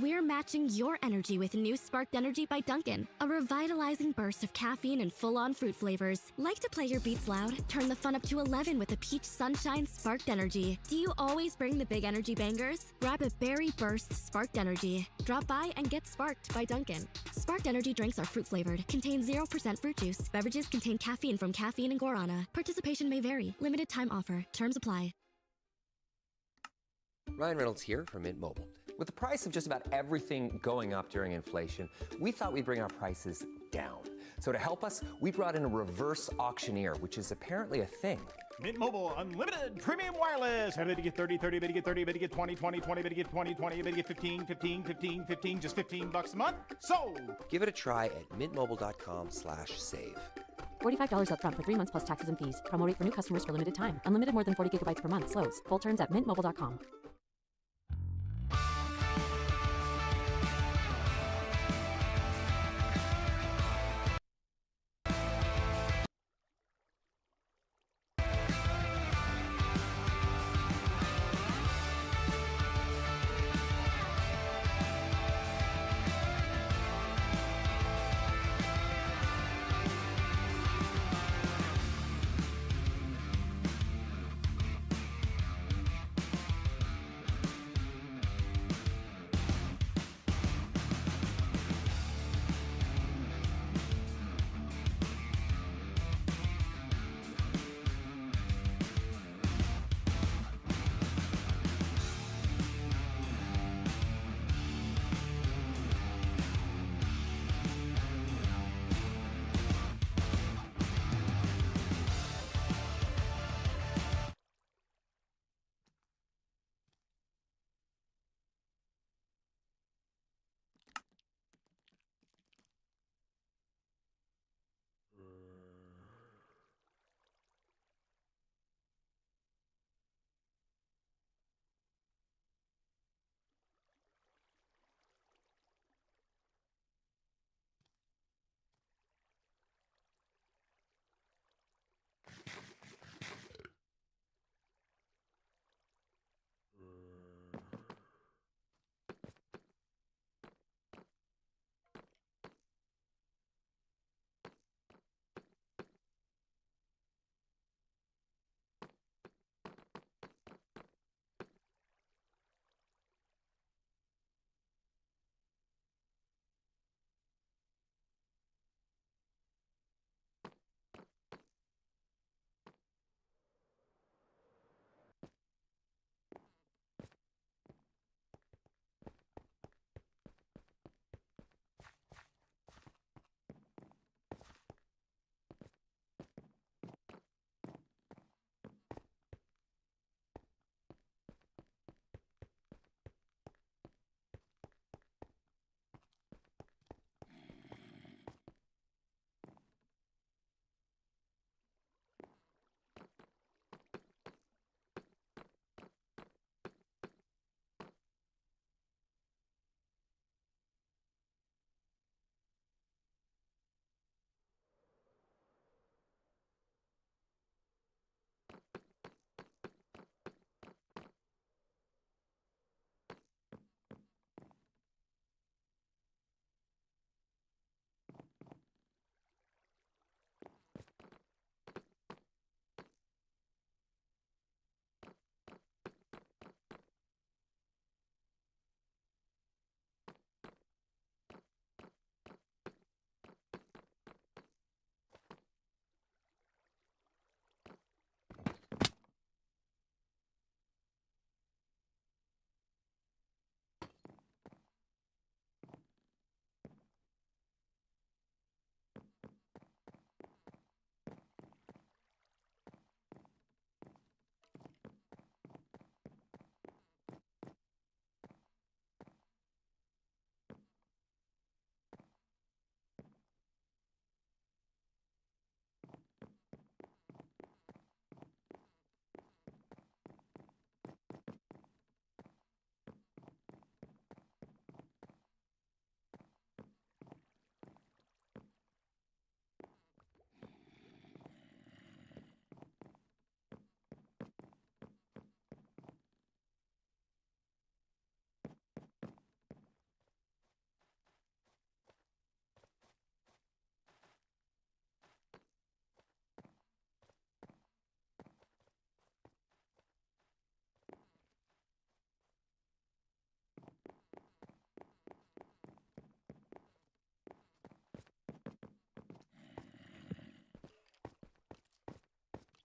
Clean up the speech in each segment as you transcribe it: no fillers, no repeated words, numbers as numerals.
We're matching your energy with new Sparked Energy by Dunkin'. A revitalizing burst of caffeine and full-on fruit flavors. Like to play your beats loud? Turn the fun up to 11 with the Peach Sunshine Sparked Energy. Do you always bring the big energy bangers? Grab a Berry Burst Sparked Energy. Drop by and get sparked by Dunkin'. Sparked Energy drinks are fruit-flavored, contain 0% fruit juice. Beverages contain caffeine from caffeine and guarana. Participation may vary. Limited time offer. Terms apply. Ryan Reynolds here from Mint Mobile. With the price of just about everything going up during inflation, we thought we'd bring our prices down. So to help us, we brought in a reverse auctioneer, which is apparently a thing. Mint Mobile Unlimited Premium Wireless. How to get 30, 30, how to get 30, how to get 20, 20, 20, how to get 20, 20, how to get 15, 15, 15, 15, just $15 a month? Sold! Give it a try at mintmobile.com/save. $45 up front for 3 months plus taxes and fees. Promo rate for new customers for limited time. Unlimited more than 40 gigabytes per month. Slows full terms at mintmobile.com.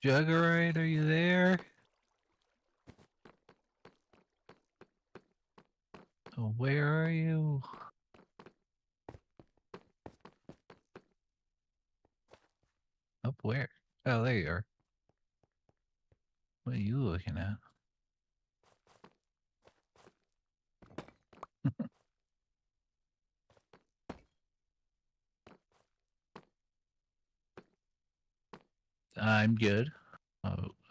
Jugerite, are you there? Oh, where are you? Up where? Oh, there you are. What are you looking at? I'm good.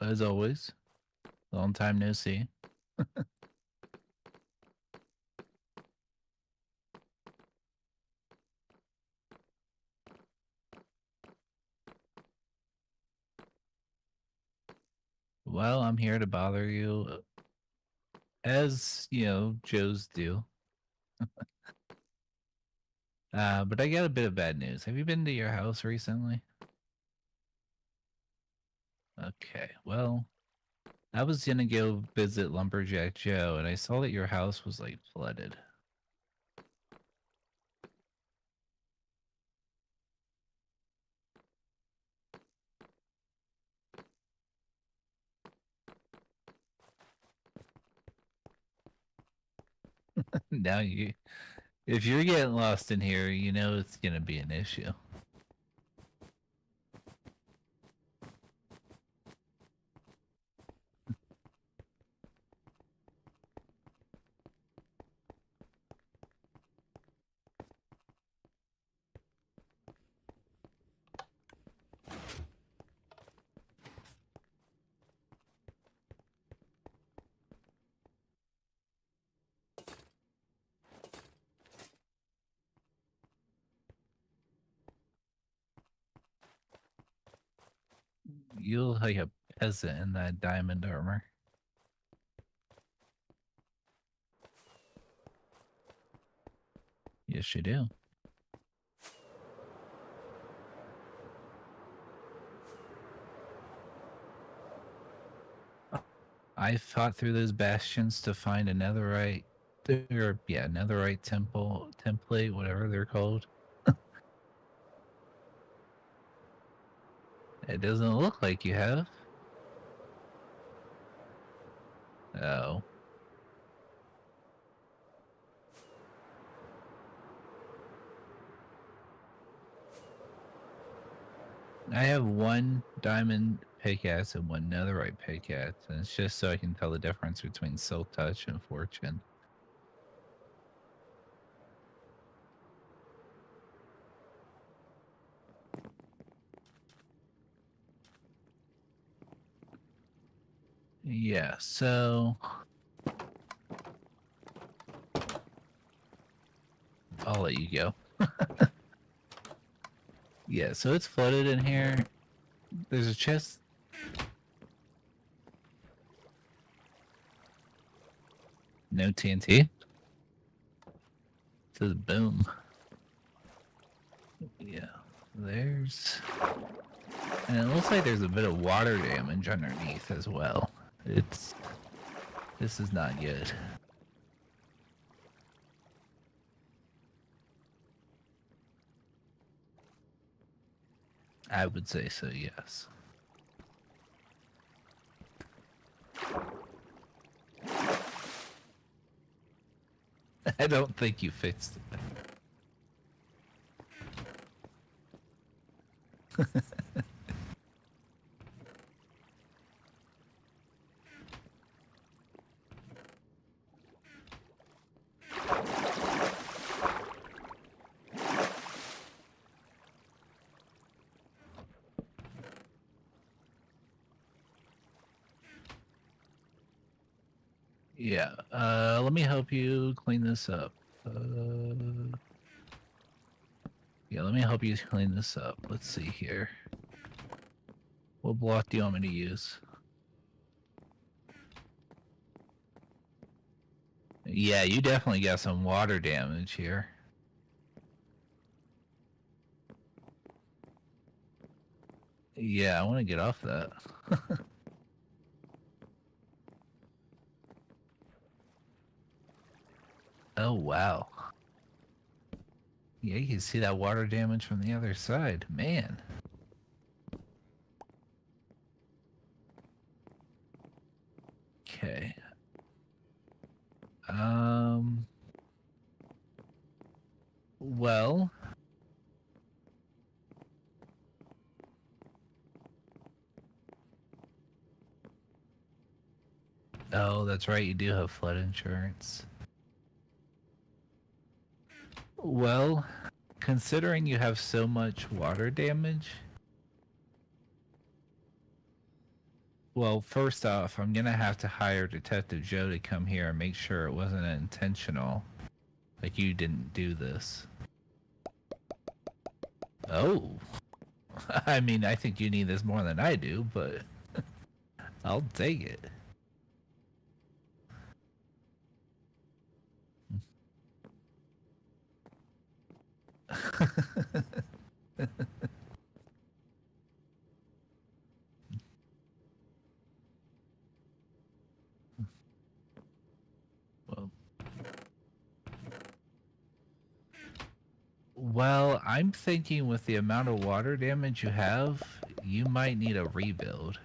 As always. Long time no see. Well, I'm here to bother you, as, you know, Joes do. But I got a bit of bad news. Have you been to your house recently? Okay, well, I was gonna go visit Lumberjack Joe, and I saw that your house was, like, flooded. Now if you're getting lost in here, you know it's gonna be an issue. You look like a peasant in that diamond armor. Yes, you do. I fought through those bastions to find a netherite, netherite template, whatever they're called. It doesn't look like you have. Oh. I have one diamond pickaxe and one netherite pickaxe, and it's just so I can tell the difference between silk touch and fortune. Yeah, so I'll let you go. Yeah, so it's flooded in here. There's a chest. No TNT. It says boom. Yeah, there's... And it looks like there's a bit of water damage underneath as well. This is not good. I would say so, yes. I don't think you fixed it. Yeah, let me help you clean this up. Yeah, let me help you clean this up. Let's see here. What block do you want me to use? Yeah, you definitely got some water damage here. Yeah, I want to get off that. Oh, wow. Yeah, you can see that water damage from the other side. Man. Okay. Well, oh, that's right. You do have flood insurance. Well, considering you have so much water damage, well, first off, I'm gonna have to hire Detective Joe to come here and make sure it wasn't intentional. Like you didn't do this. Oh. I mean, I think you need this more than I do, but I'll take it. Well, well, I'm thinking with the amount of water damage you have, you might need a rebuild.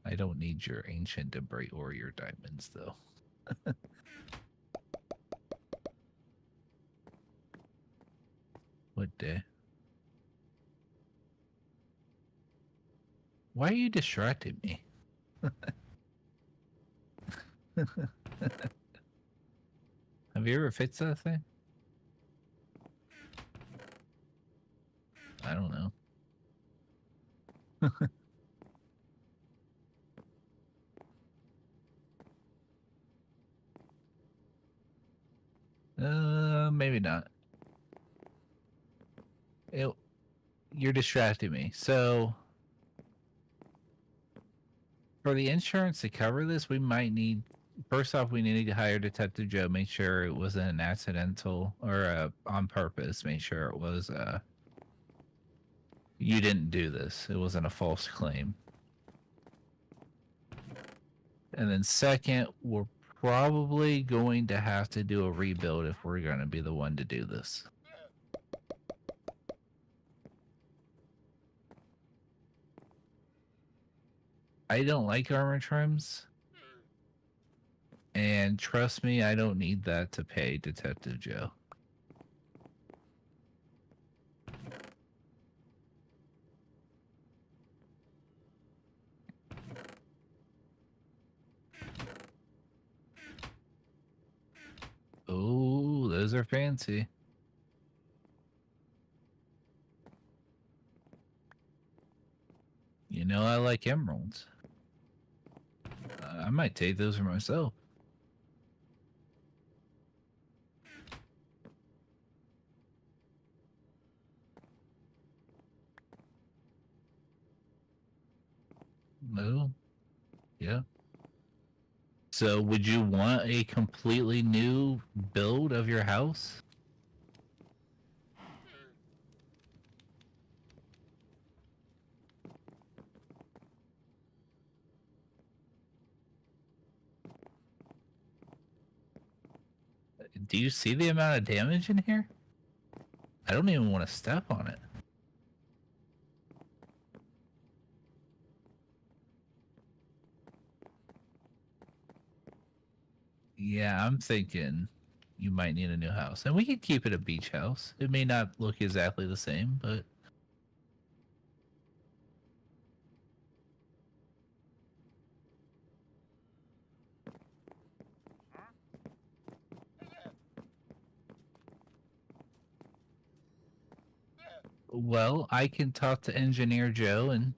I don't need your ancient debris or your diamonds, though. What day? Why are you distracting me? Have you ever fixed that thing? I don't know. Maybe not. You're distracting me. So, for the insurance to cover this, we might need. First off, we need to hire Detective Joe. Make sure it wasn't an accidental or on purpose. Make sure it was. You didn't do this. It wasn't a false claim. And then second, we're probably going to have to do a rebuild if we're going to be the one to do this. I don't like armor trims. And trust me, I don't need that to pay Detective Joe. Oh, those are fancy. You know, I like emeralds. I might take those for myself. No. Yeah. So, would you want a completely new build of your house? Do you see the amount of damage in here? I don't even want to step on it. Yeah, I'm thinking you might need a new house. And we could keep it a beach house. It may not look exactly the same, but... Well, I can talk to Engineer Joe and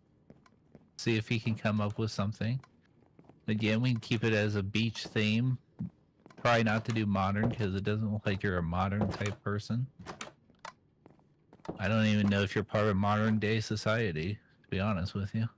see if he can come up with something. Again, we can keep it as a beach theme. Probably not to do modern because it doesn't look like you're a modern type person. I don't even know if you're part of modern day society, to be honest with you.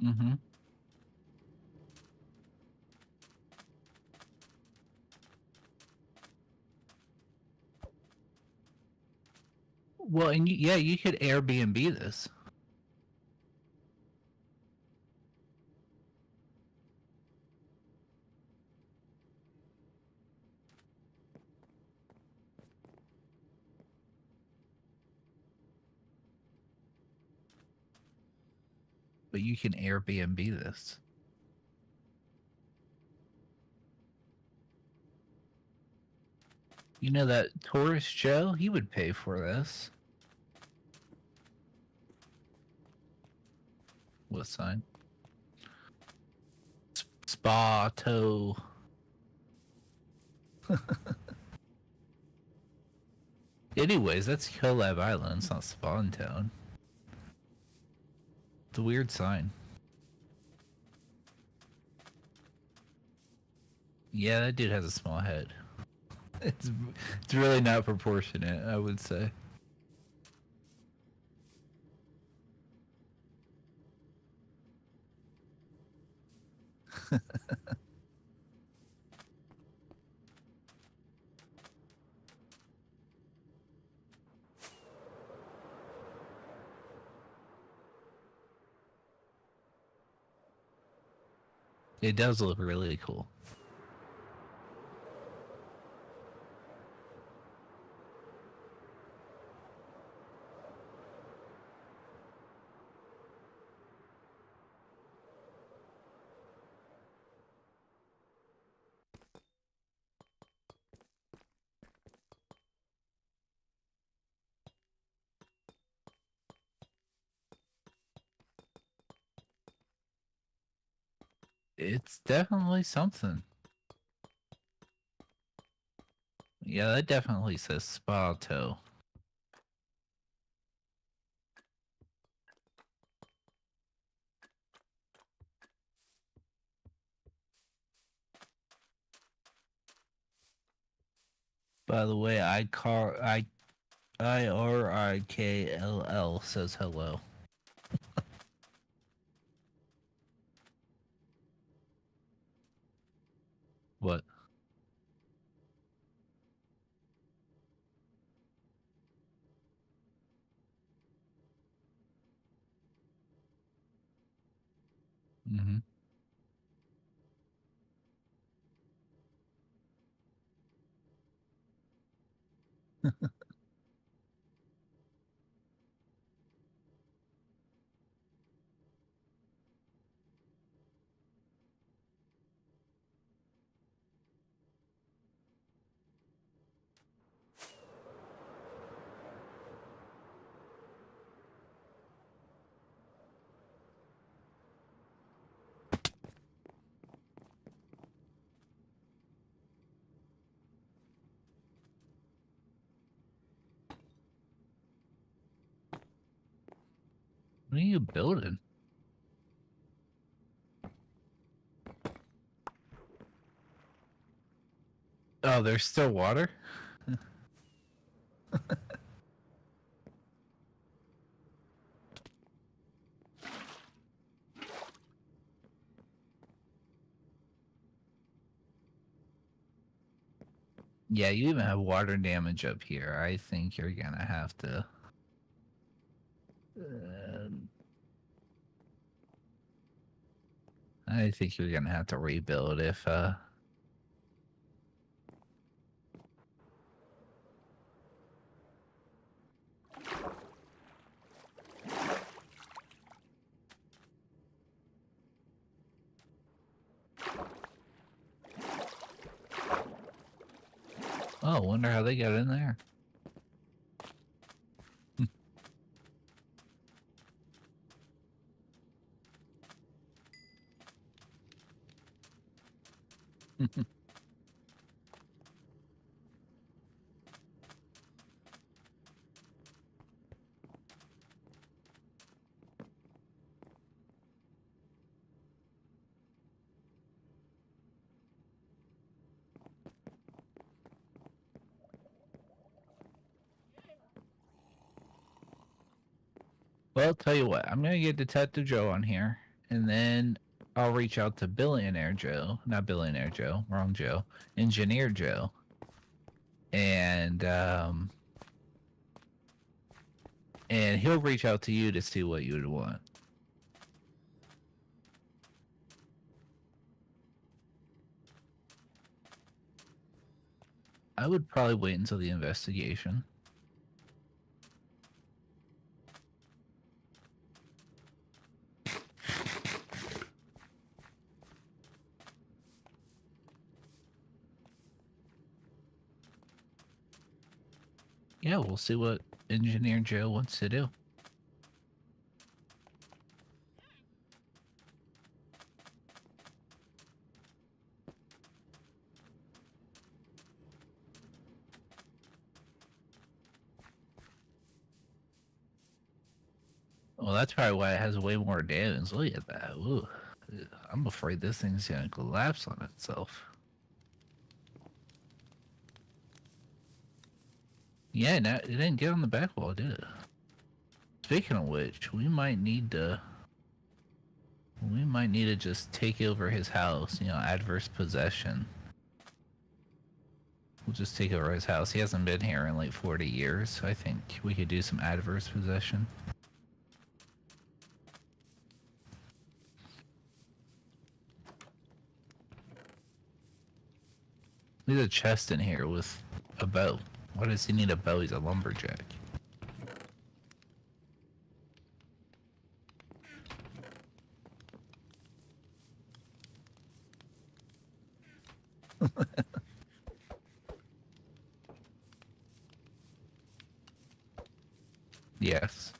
Mm-hmm. Well, and yeah, you could Airbnb this. But you can Airbnb this. You know that tourist Joe? He would pay for this. What sign? Spa toe. Anyways, that's Collab Island. It's not Spawn Town. It's a weird sign. Yeah, that dude has a small head. It's really not proportionate, I would say. It does look really cool. It's definitely something. Yeah, that definitely says spa toe. By the way, IRIKLL says hello. What? Mm-hmm. What are you building? Oh, there's still water? Yeah, you even have water damage up here. I think you're gonna have to... I think you're gonna have to rebuild if, Oh, wonder how they got in there. Well, I'll tell you what. I'm gonna get Detective Joe on here, and then I'll reach out to Billionaire Joe, not Billionaire Joe, wrong Joe, Engineer Joe, and he'll reach out to you to see what you would want. I would probably wait until the investigation. Yeah, we'll see what Engineer Joe wants to do. Well, that's probably why it has way more damage. Look at that. Ooh. I'm afraid this thing's gonna collapse on itself. Yeah, no, it didn't get on the back wall, did it? Speaking of which, we might need to just take over his house, you know, adverse possession. We'll just take over his house. He hasn't been here in like 40 years, so I think we could do some adverse possession. There's a chest in here with a bow. Why does he need a bow? He's a lumberjack. Yes.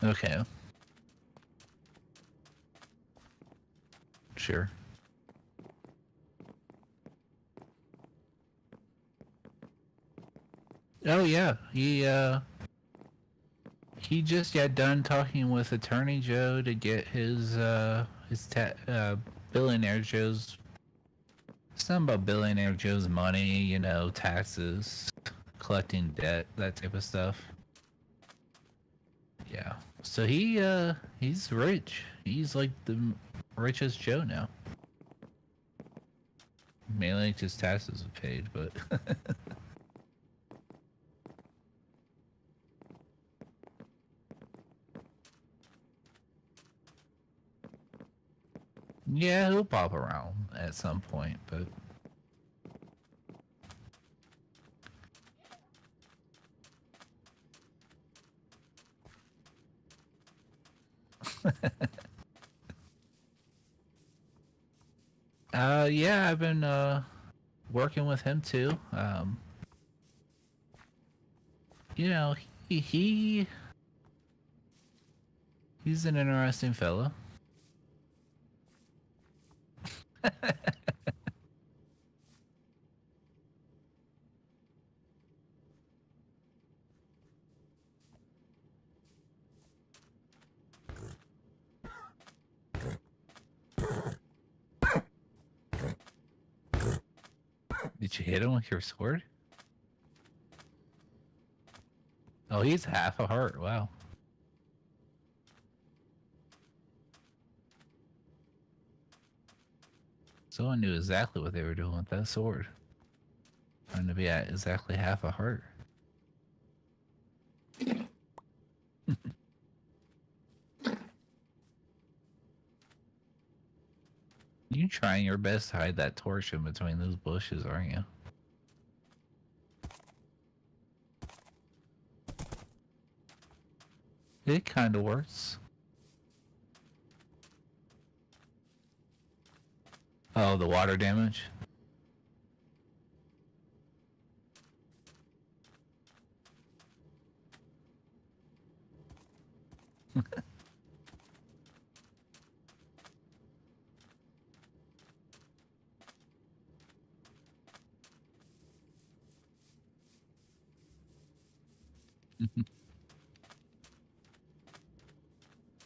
Okay. Sure. Oh yeah, he just got done talking with Attorney Joe to get his Billionaire Joe's, something about Billionaire Joe's money, you know, taxes, collecting debt, that type of stuff. Yeah. So he's rich. He's like the richest Joe now. Mainly because taxes are paid, but yeah, he'll pop around at some point, but yeah, I've been working with him too. You know, he's an interesting fellow. Did you hit him with your sword? Oh, he's half a heart. Wow. Someone knew exactly what they were doing with that sword. Trying to be at exactly half a heart. You're trying your best to hide that torch in between those bushes, aren't you? It kind of works. Oh, the water damage?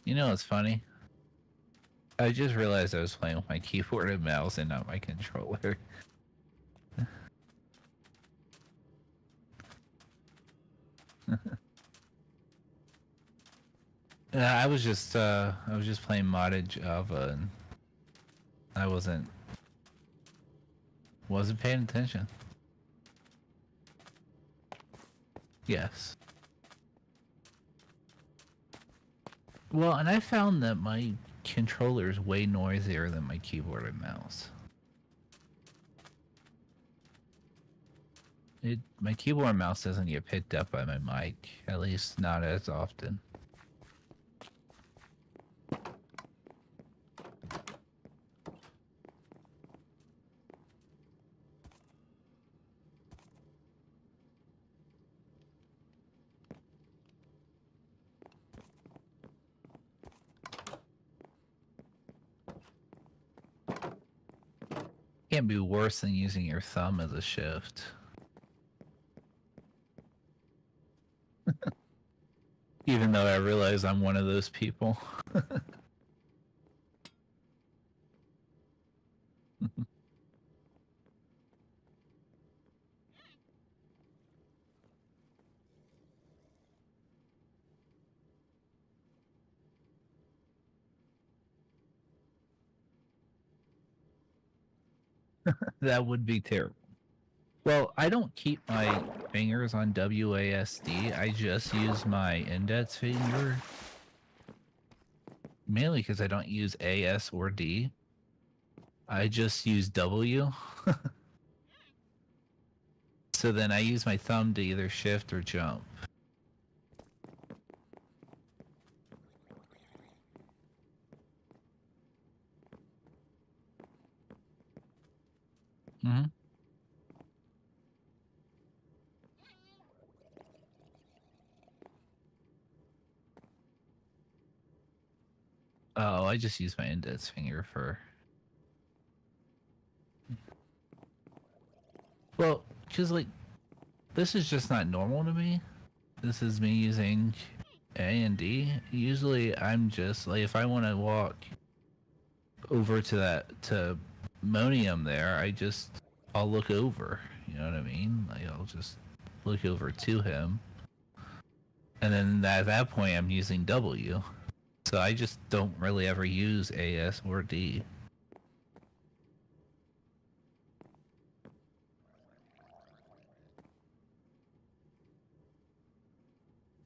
You know what's funny? I just realized I was playing with my keyboard and mouse and not my controller. I was just playing modded Java, and I wasn't paying attention. Yes. Well, and I found that my controller is way noisier than my keyboard and mouse. My keyboard and mouse doesn't get picked up by my mic, at least not as often. Can't be worse than using your thumb as a shift. Even though I realize I'm one of those people. That would be terrible. Well, I don't keep my fingers on WASD. I just use my index finger. Mainly because I don't use AS or D. I just use W. So then I use my thumb to either shift or jump. Mm-hmm. Oh, I just use my index finger for... Well, because, like, this is just not normal to me. This is me using A and D. Usually, I'm just, like, if I want to walk over to Monium there, I'll look over. You know what I mean? Like, I'll just look over to him. And then at that point, I'm using W. So I just don't really ever use AS or D.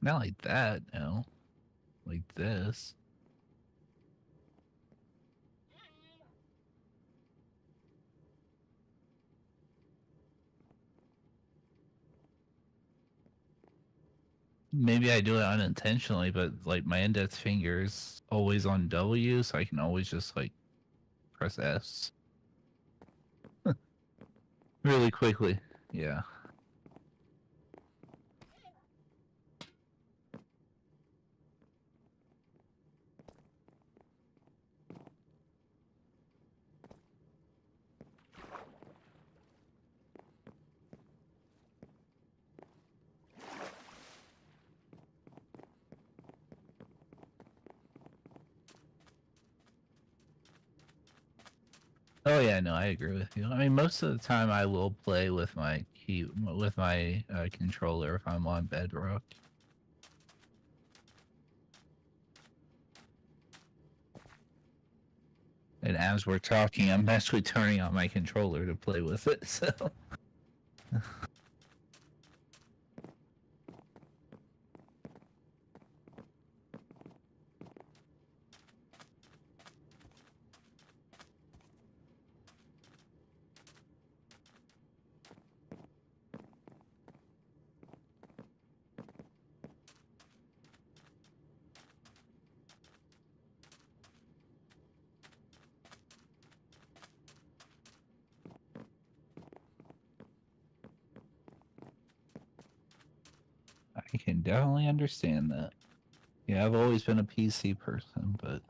Not like that, no. Like this. Maybe I do it unintentionally, but like my index finger is always on W, so I can always just like press S. Really quickly. Yeah. Oh yeah, no, I agree with you. I mean, most of the time I will play with my controller if I'm on Bedrock. And as we're talking, I'm actually turning on my controller to play with it, so... I can definitely understand that. Yeah, I've always been a PC person, but...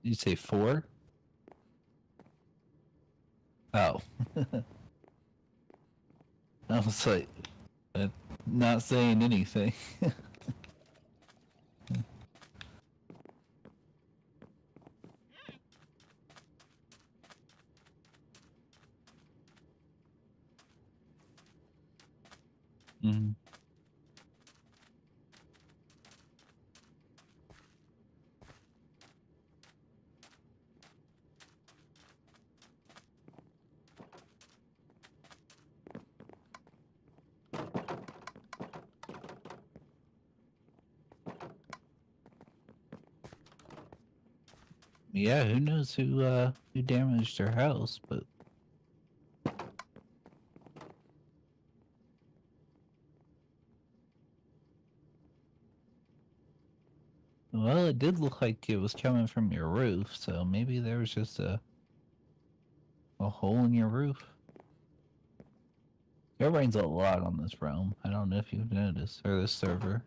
You say 4? Oh. I was like, not saying anything. Yeah, who knows who damaged her house, but well, it did look like it was coming from your roof, so maybe there was just a hole in your roof. It rains a lot on this realm. I don't know if you've noticed, or this server.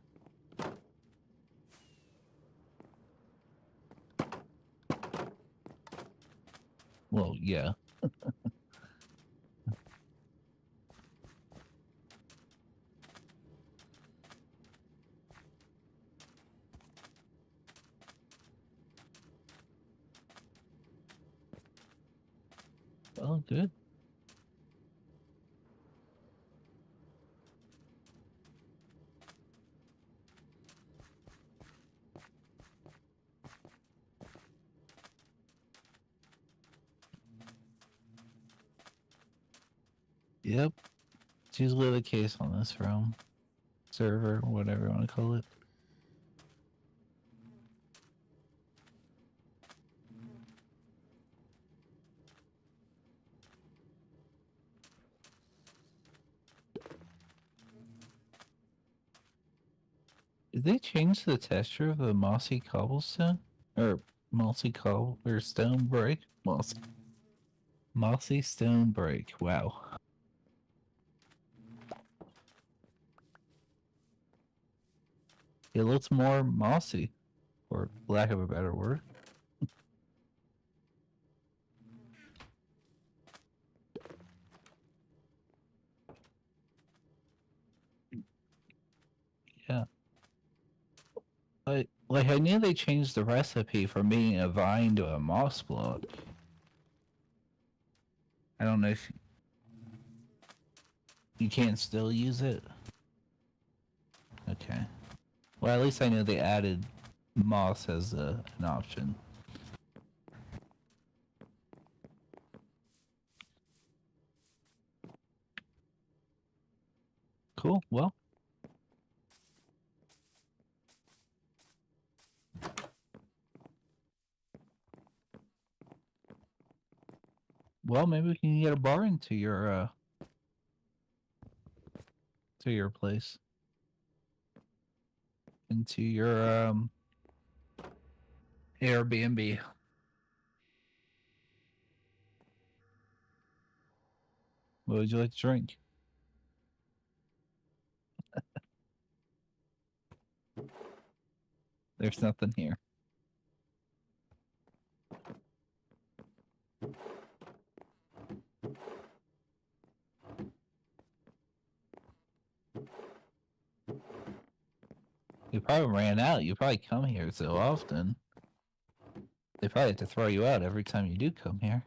Well, yeah. Well, good. Yep. It's usually the case on this realm. Server, whatever you want to call it. Did they change the texture of the mossy cobblestone? Or mossy cobble or stone break? Mossy stone break. Wow. It looks more mossy, for lack of a better word. Yeah. Like I knew they changed the recipe from being a vine to a moss block. I don't know if you can't still use it. Okay. Well, at least I know they added moss as an option. Cool. Well, maybe we can get a barn to your place. Into your Airbnb. What would you like to drink? There's nothing here. You probably ran out. You probably come here so often. They probably have to throw you out every time you do come here.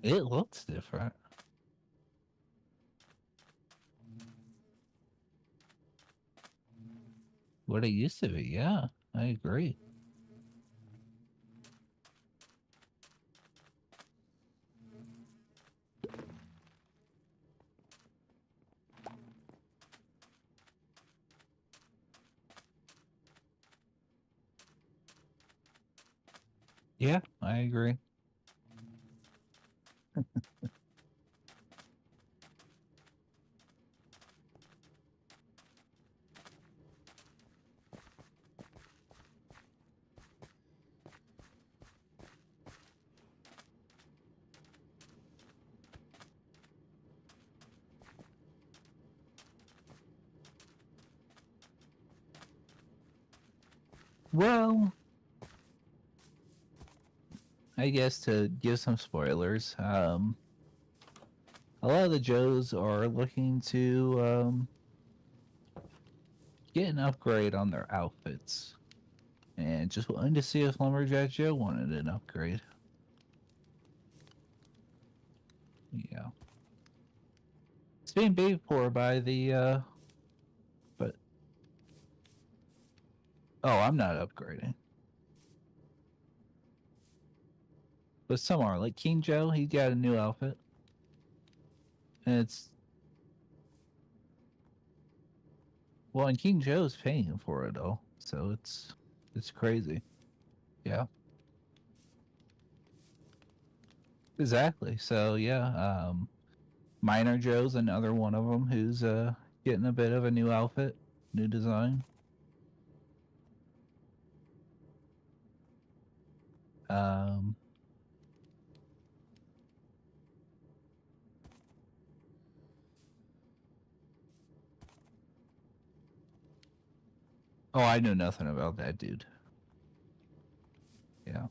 It looks different. What it used to be, yeah. I agree. Yeah, I agree. Well, I guess to give some spoilers, a lot of the Joes are looking to get an upgrade on their outfits. And just wanted to see if Lumberjack Joe wanted an upgrade. Yeah. It's being paid for by the, but... Oh, I'm not upgrading. But some are. Like King Joe, he got a new outfit. And it's... Well, and King Joe's paying for it, though. So it's crazy. Yeah. Exactly. So, yeah. Minor Joe's another one of them who's getting a bit of a new outfit, new design. Oh, I know nothing about that dude. Yeah.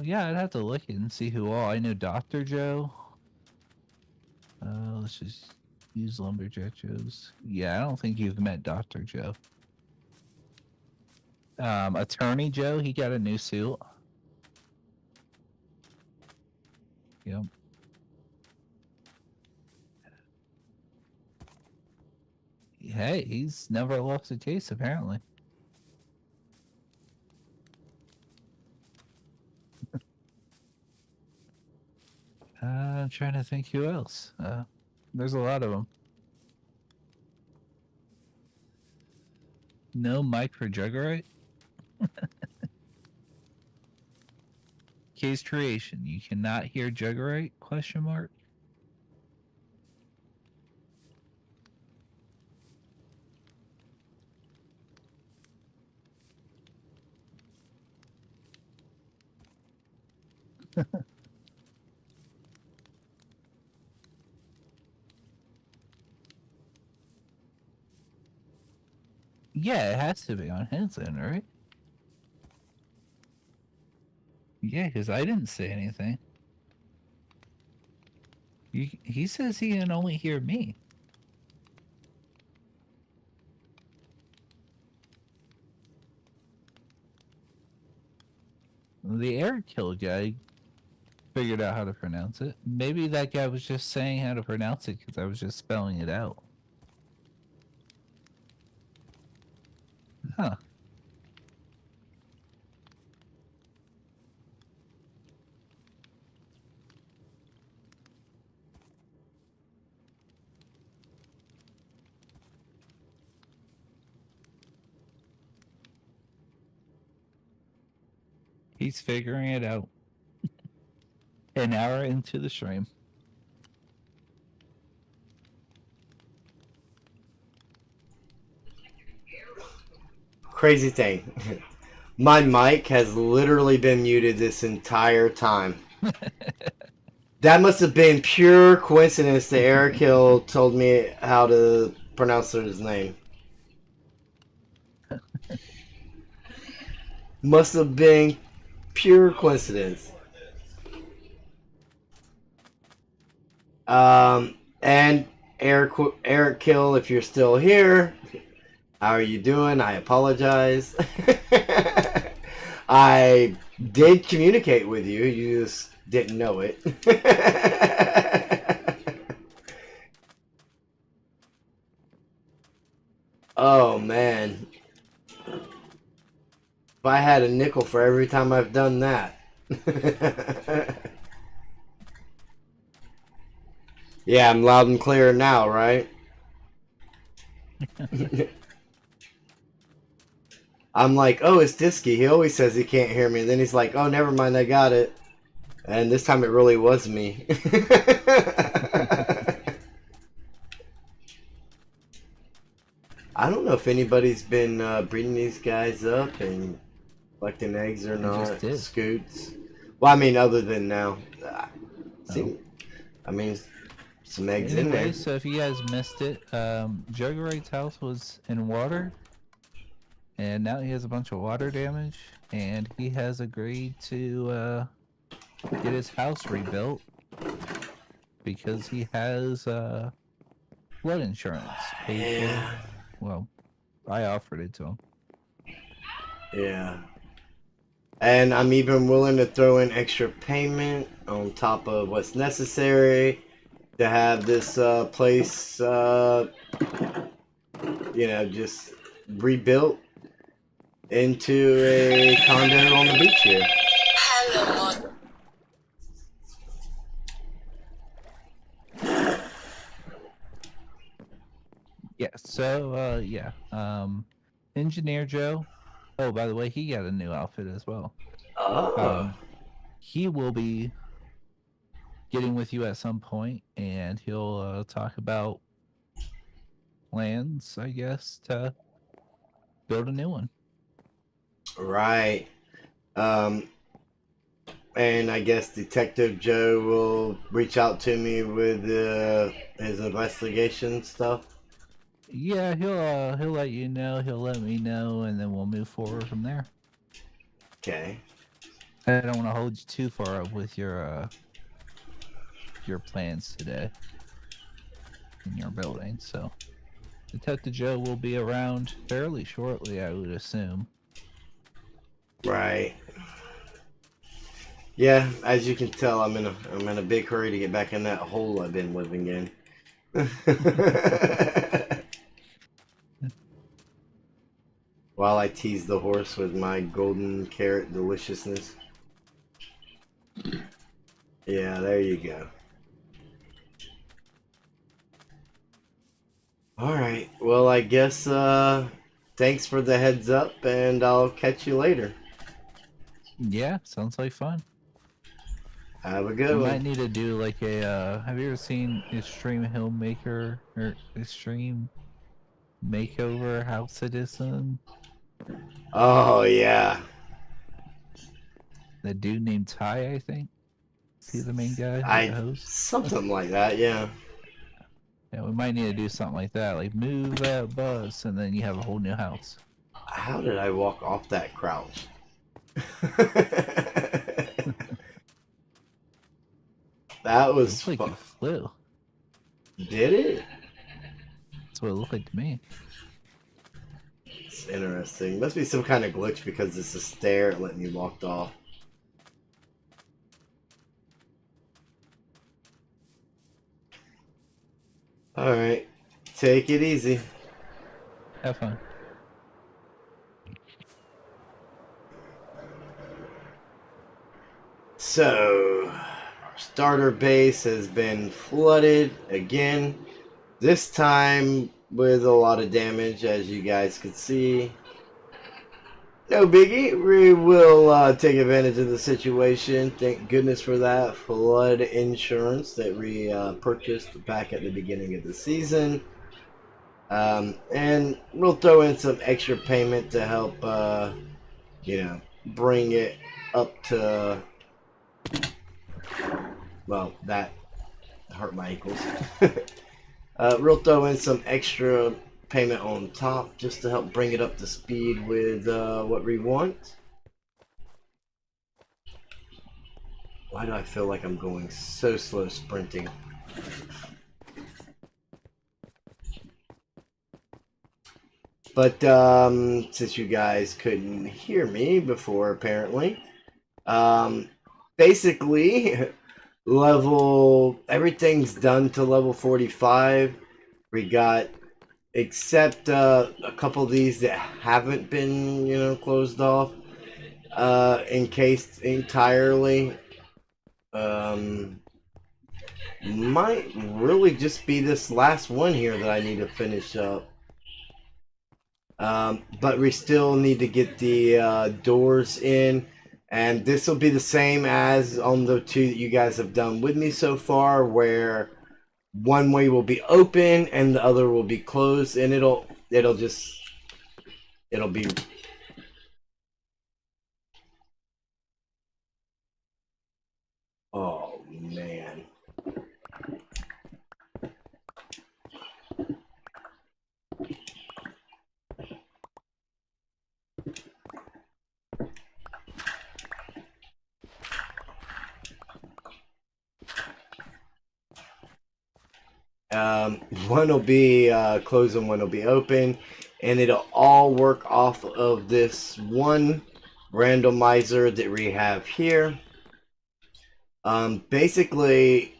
Yeah, I'd have to look and see who all. I know Dr. Joe. Let's just use Lumberjack Joe's. Yeah, I don't think you've met Dr. Joe. Attorney Joe, he got a new suit. Yep. Hey, he's never lost a case, apparently. I'm trying to think who else. There's a lot of them. No mic for Jugerite? Case creation. You cannot hear Jugerite? Question mark. Yeah, it has to be on his end, right? Yeah, because I didn't say anything. He says he can only hear me. The air kill guy figured out how to pronounce it. Maybe that guy was just saying how to pronounce it because I was just spelling it out. Huh. He's figuring it out. An hour into the stream. Crazy thing. My mic has literally been muted this entire time. That must have been pure coincidence that Eric Hill told me how to pronounce his name. Must have been pure coincidence. And Eric Hill, if you're still here, how are you doing? I apologize. I did communicate with you. You just didn't know it. Oh, man. If I had a nickel for every time I've done that. Yeah, I'm loud and clear now, right? I'm like, oh, it's Disky. He always says he can't hear me. And then he's like, oh, never mind, I got it. And this time it really was me. I don't know if anybody's been breeding these guys up and collecting eggs or not. Scoots. Well, I mean, other than now. I mean, some eggs in there. So if you guys missed it, Jugerite's house was in water. And now he has a bunch of water damage. And he has agreed to get his house rebuilt. Because he has flood insurance paid for. Well, I offered it to him. Yeah. And I'm even willing to throw in extra payment on top of what's necessary to have this place, just rebuilt into a condo on the beach here. Yeah. So yeah. Engineer Joe. Oh, by the way, he got a new outfit as well. Oh. He will be getting with you at some point, and he'll talk about plans, I guess, to build a new one. Right. And I guess Detective Joe will reach out to me with his investigation stuff. Yeah, he'll let you know. He'll let me know, and then we'll move forward from there. Okay. I don't want to hold you too far up with your plans today in your building. So, Detective Joe will be around fairly shortly, I would assume. Right. Yeah, as you can tell, I'm in a big hurry to get back in that hole I've been living in. While I tease the horse with my golden carrot deliciousness. Yeah, there you go. Alright, well I guess thanks for the heads up, and I'll catch you later. Yeah, sounds like fun. Have a good We one. might need to do like a. Have you ever seen Extreme Hillmaker or Extreme Makeover House Edition? Oh yeah. The dude named Ty, I think. Is he the main guy, like the host? Something like that, yeah. Yeah, we might need to do something like that. Like move that bus, and then you have a whole new house. How did I walk off that crouch? That was Looks like you flew. Did it? That's what it looked like to me. It's interesting. Must be some kind of glitch because it's a stair letting you walk off. Alright. Take it easy. Have fun. So, our starter base has been flooded again. This time with a lot of damage, as you guys can see. No biggie. We will take advantage of the situation. Thank goodness for that flood insurance that we purchased back at the beginning of the season. And we'll throw in some extra payment to help, bring it up to, well, that hurt my ankles. We'll throw in some extra payment on top just to help bring it up to speed with what we want. Why do I feel like I'm going so slow sprinting? But since you guys couldn't hear me before, apparently, basically everything's done to level 45. We got, except a couple of these that haven't been, closed off, encased entirely. Might really just be this last one here that I need to finish up. But we still need to get the doors in, and this will be the same as on the two that you guys have done with me so far, where one way will be open and the other will be closed, and it'll be oh man. One will be closed and one will be open, and it'll all work off of this one randomizer that we have here. Basically,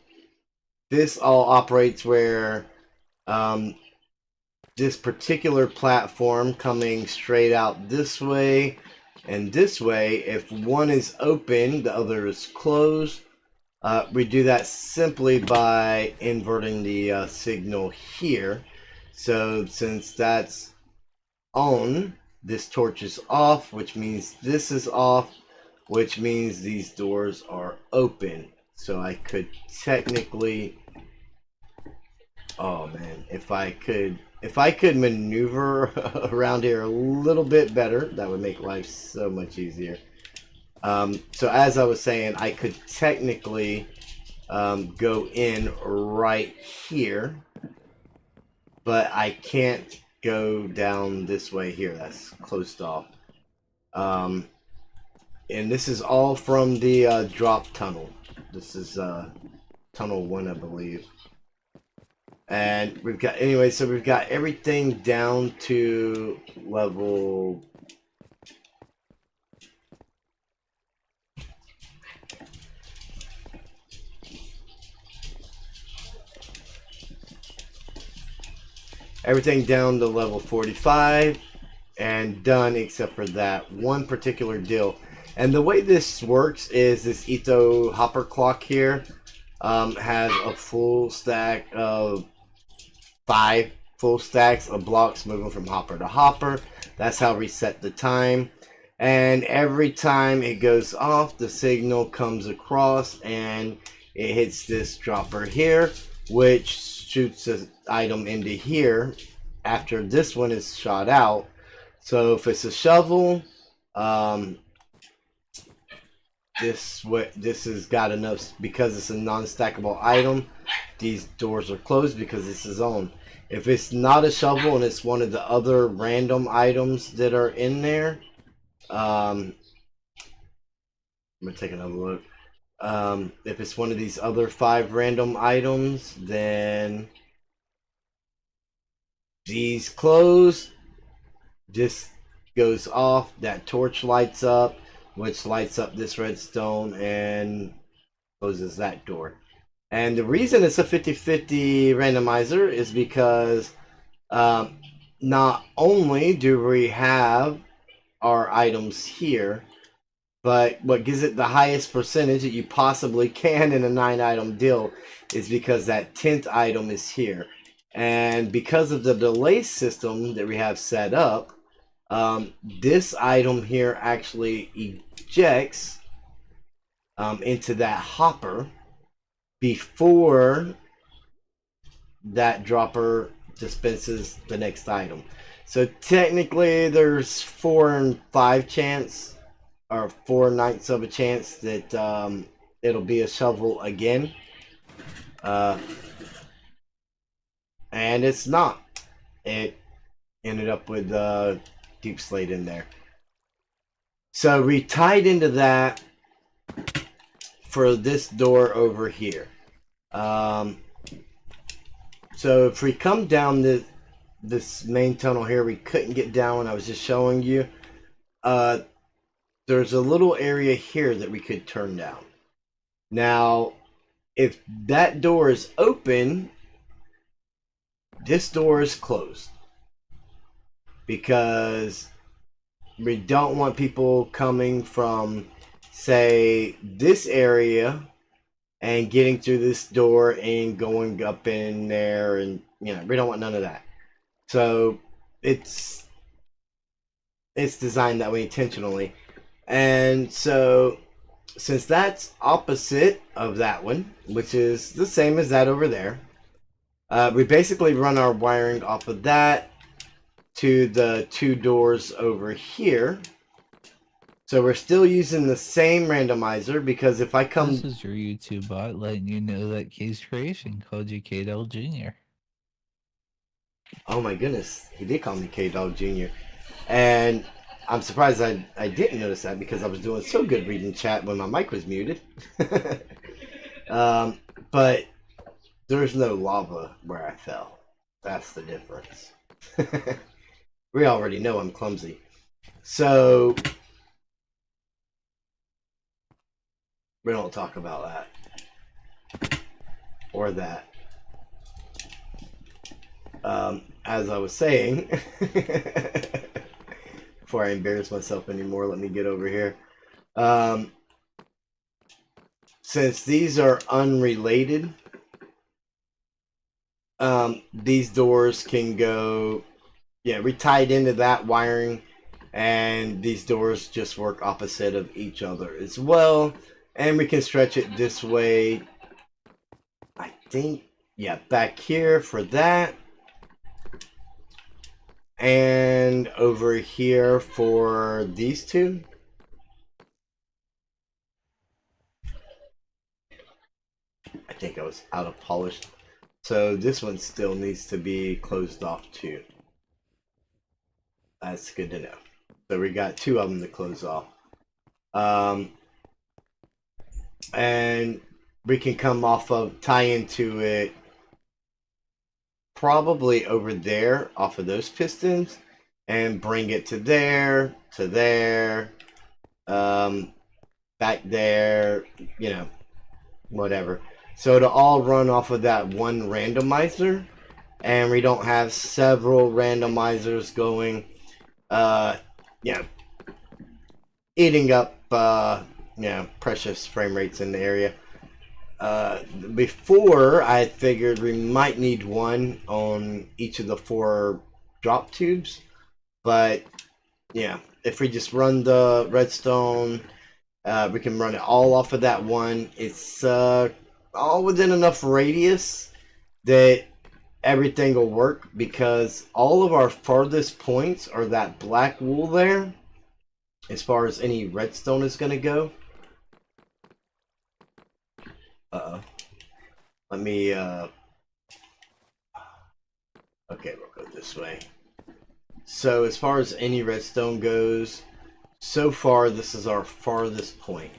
this all operates where this particular platform coming straight out this way And this way, if one is open, the other is closed. We do that simply by inverting the signal here. So since that's on, this torch is off, which means this is off, which means these doors are open. So I could technically, oh man, if I could maneuver around here a little bit better, that would make life so much easier. So as I was saying, I could technically go in right here, but I can't go down this way here. That's closed off. And this is all from the drop tunnel. This is tunnel 1, I believe. And we've got, anyway, so we've got everything down to level... Everything down to level 45 and done except for that one particular deal. And the way this works is this Etho hopper clock here has a full stack of 5 full stacks of blocks moving from hopper to hopper. That's how we set the time. And every time it goes off, the signal comes across and it hits this dropper here, which shoots an item into here after this one is shot out. So if it's a shovel, this has got enough, because it's a non-stackable item, these doors are closed because this is on. If it's not a shovel and it's one of the other random items that are in there, I'm gonna take another look. If it's one of these other 5 random items, then these close, this goes off, that torch lights up, which lights up this redstone and closes that door. And the reason it's a 50-50 randomizer is because not only do we have our items here, but what gives it the highest percentage that you possibly can in a 9-item deal is because that 10th item is here. And because of the delay system that we have set up, this item here actually ejects into that hopper before that dropper dispenses the next item. So technically there's 4 and 5 chance, or 4/9 of a chance that it'll be a shovel again. And it's not. It ended up with Deepslate in there. So we tied into that for this door over here. So if we come down this main tunnel here, we couldn't get down when I was just showing you. There's a little area here that we could turn down. Now, if that door is open, this door is closed, because we don't want people coming from, say, this area and getting through this door and going up in there, and you know, we don't want none of that. So it's designed that way intentionally. And so since that's opposite of that one, which is the same as that over there, we basically run our wiring off of that to the 2 doors over here. So we're still using the same randomizer, because if I come... This is your YouTube bot letting you know that Case Creation called you K-Dog Jr. Oh my goodness, he did call me K-Dog Jr. And I'm surprised I didn't notice that, because I was doing so good reading chat when my mic was muted. But there's no lava where I fell. That's the difference. We already know I'm clumsy. So we don't talk about that. Or that. As I was saying, before I embarrass myself anymore, let me get over here. Since these are unrelated, these doors can go, yeah, we tied into that wiring, and these doors just work opposite of each other as well. And we can stretch it this way, I think, yeah, back here for that. And over here for these two. I think I was out of polish. So this one still needs to be closed off too. That's good to know. So we got two of them to close off. And we can come off of, tie into it probably over there off of those pistons and bring it to there, back there, you know, whatever. So to all run off of that one randomizer, and we don't have several randomizers going, you know, eating up, you know, precious frame rates in the area. Before, I figured we might need one on each of the 4 drop tubes, but yeah, if we just run the redstone, we can run it all off of that one. It's all within enough radius that everything will work, because all of our farthest points are that black wool there as far as any redstone is going to go. Let me okay, we'll go this way. So as far as any redstone goes, so far this is our farthest point.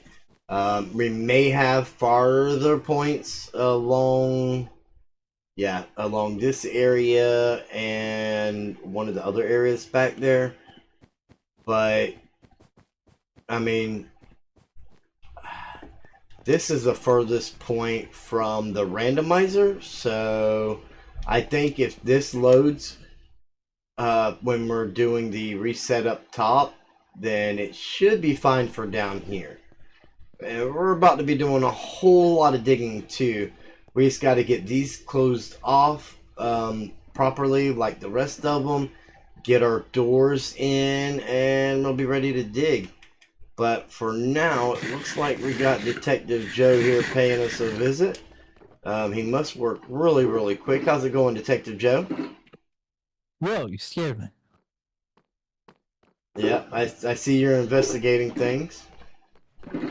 We may have farther points along, yeah, along this area and one of the other areas back there, but I mean, this is the furthest point from the randomizer, so I think if this loads when we're doing the reset up top, then it should be fine for down here. And we're about to be doing a whole lot of digging too. We just got to get these closed off properly, like the rest of them, get our doors in, and we'll be ready to dig. But for now, it looks like we got Detective Joe here paying us a visit. He must work really, really quick. How's it going, Detective Joe? Whoa, you scared me. Yeah, I see you're investigating things.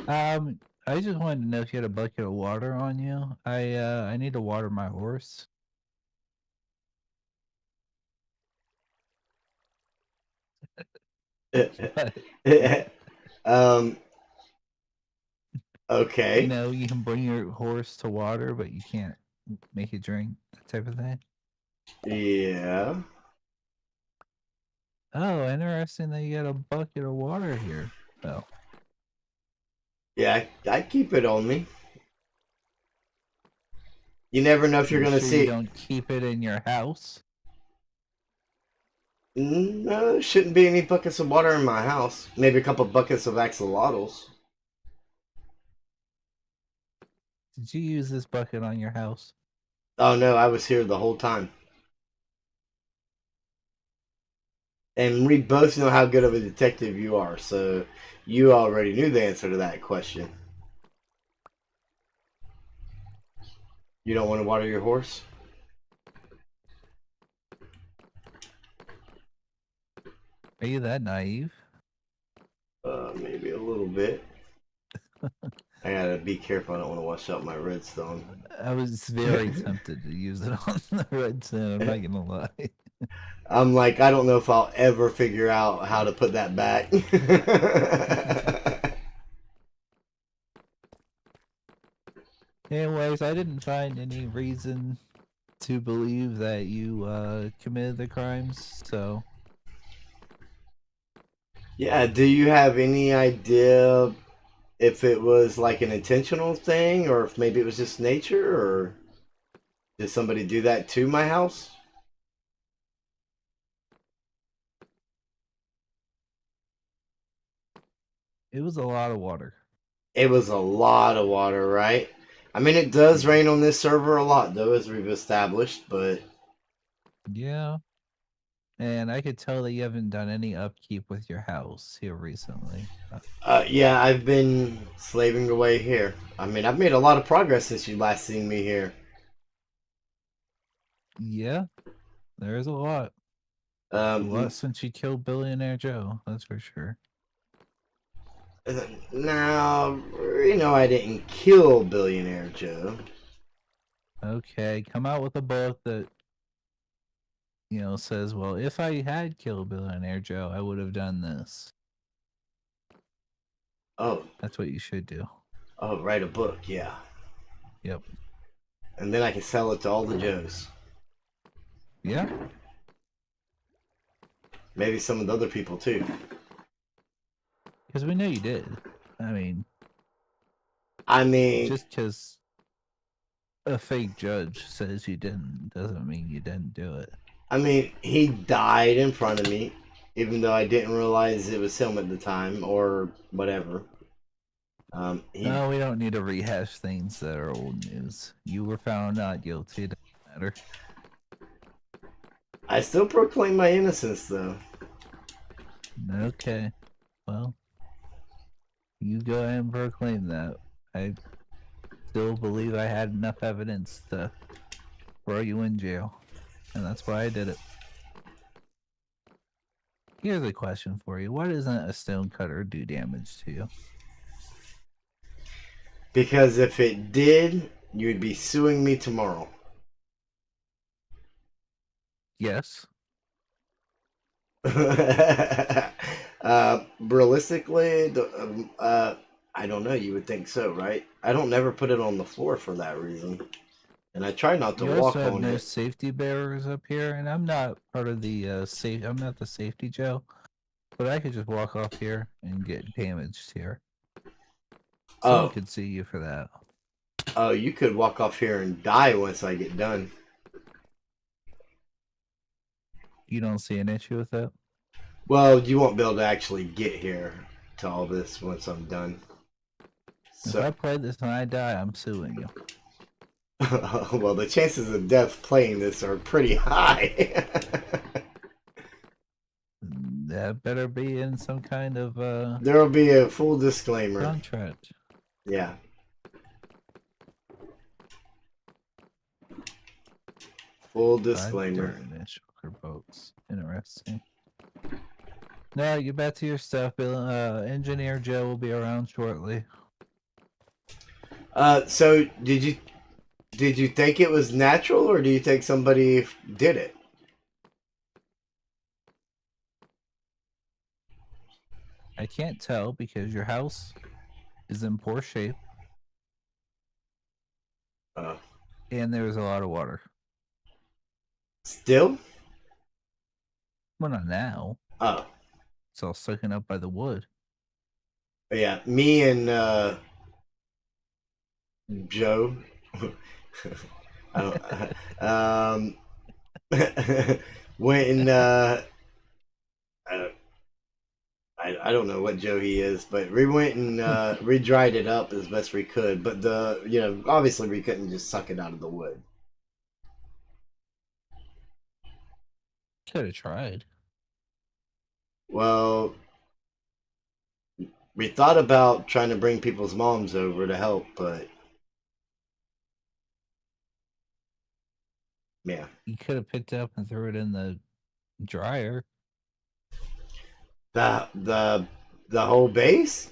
I just wanted to know if you had a bucket of water on you. I need to water my horse. Okay. You know, you can bring your horse to water, but you can't make it drink, that type of thing. Yeah. Oh, interesting that you got a bucket of water here. Oh. Yeah, I keep it on me. You never know if you're going to see. You don't keep it in your house? No, there shouldn't be any buckets of water in my house. Maybe a couple buckets of axolotls. Did you use this bucket on your house? Oh no, I was here the whole time. And we both know how good of a detective you are, so you already knew the answer to that question. You don't want to water your horse? Are you that naive? Maybe a little bit. I gotta be careful, I don't want to wash out my redstone. I was very tempted to use it on the redstone, I'm not gonna lie. I'm like, I don't know if I'll ever figure out how to put that back. Anyways, I didn't find any reason to believe that you committed the crimes, so... Yeah, do you have any idea if it was like an intentional thing, or if maybe it was just nature, or did somebody do that to my house? It was a lot of water. It was a lot of water, right? I mean, it does rain on this server a lot, though, as we've established, but... Yeah. And I could tell that you haven't done any upkeep with your house here recently. Yeah, I've been slaving away here. I mean, I've made a lot of progress since you last seen me here. Yeah, there is a lot. A lot Um, since you killed Billionaire Joe, that's for sure. Now, you know, I didn't kill Billionaire Joe. Okay, come out with a book that, says, well, if I had killed Billionaire Joe, I would have done this. Oh, That's what you should do. oh, write a book, yeah. Yep. And then I can sell it to all the Joes. Yeah. Maybe some of the other people, too. Because we know you did. I mean, just because a fake judge says you didn't doesn't mean you didn't do it. I mean, he died in front of me, even though I didn't realize it was him at the time, or whatever. No, we don't need to rehash things that are old news. You were found not guilty. It doesn't matter. I still proclaim my innocence, though. Okay. Well, you go ahead and proclaim that. I still believe I had enough evidence to throw you in jail. And that's why I did it. Here's a question for you. Why doesn't a stone cutter do damage to you? Because if it did, you'd be suing me tomorrow. Yes. Realistically, I don't know. You would think so, right? I don't never put it on the floor for that reason, and I try not to You walk also have on no it. safety barriers up here, and I'm not part of the safe. I'm not the safety Joe, but I could just walk off here and get damaged here. Someone could see you for that. Oh, you could walk off here and die once I get done. You don't see an issue with that? Well, you won't be able to actually get here to all this once I'm done. If I play this and I die, I'm suing you. Well, the chances of death playing this are pretty high. That better be in some kind of There'll be a full disclaimer. Contract. Yeah. Full disclaimer. Boats. Interesting. Now get back to your stuff. Engineer Joe will be around shortly. So did you think it was natural, or do you think somebody did it? I can't tell because your house is in poor shape. And there's a lot of water. Still? Well, not now. Oh. It's all soaking up by the wood. Yeah, me and Joe. I don't. Went and I don't know what Joe he is, but we went and re-dried it up as best we could. But obviously we couldn't just suck it out of the wood. Could have tried. Well, we thought about trying to bring people's moms over to help, but yeah. You could have picked it up and threw it in the dryer. The whole base?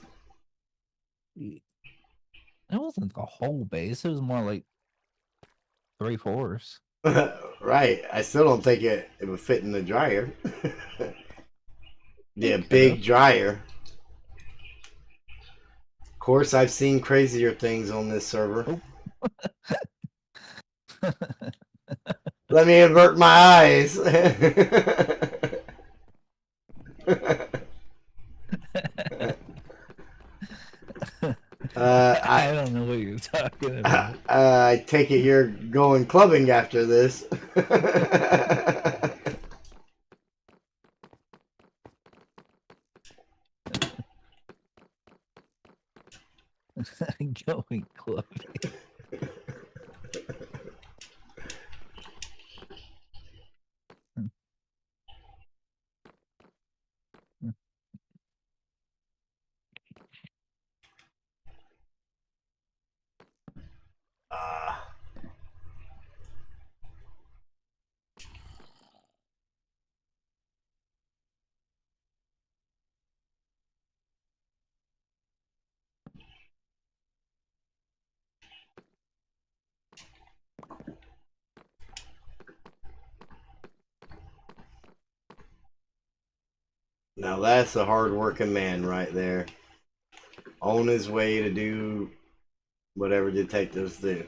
It wasn't the whole base. It was more like 3/4. Right. I still don't think it would fit in the dryer. Yeah, big dryer. Of course, I've seen crazier things on this server. Let me avert my eyes. I don't know what you're talking about. I take it you're going clubbing after this. Going club. Now that's a hard-working man right there. On his way to do whatever detectives do.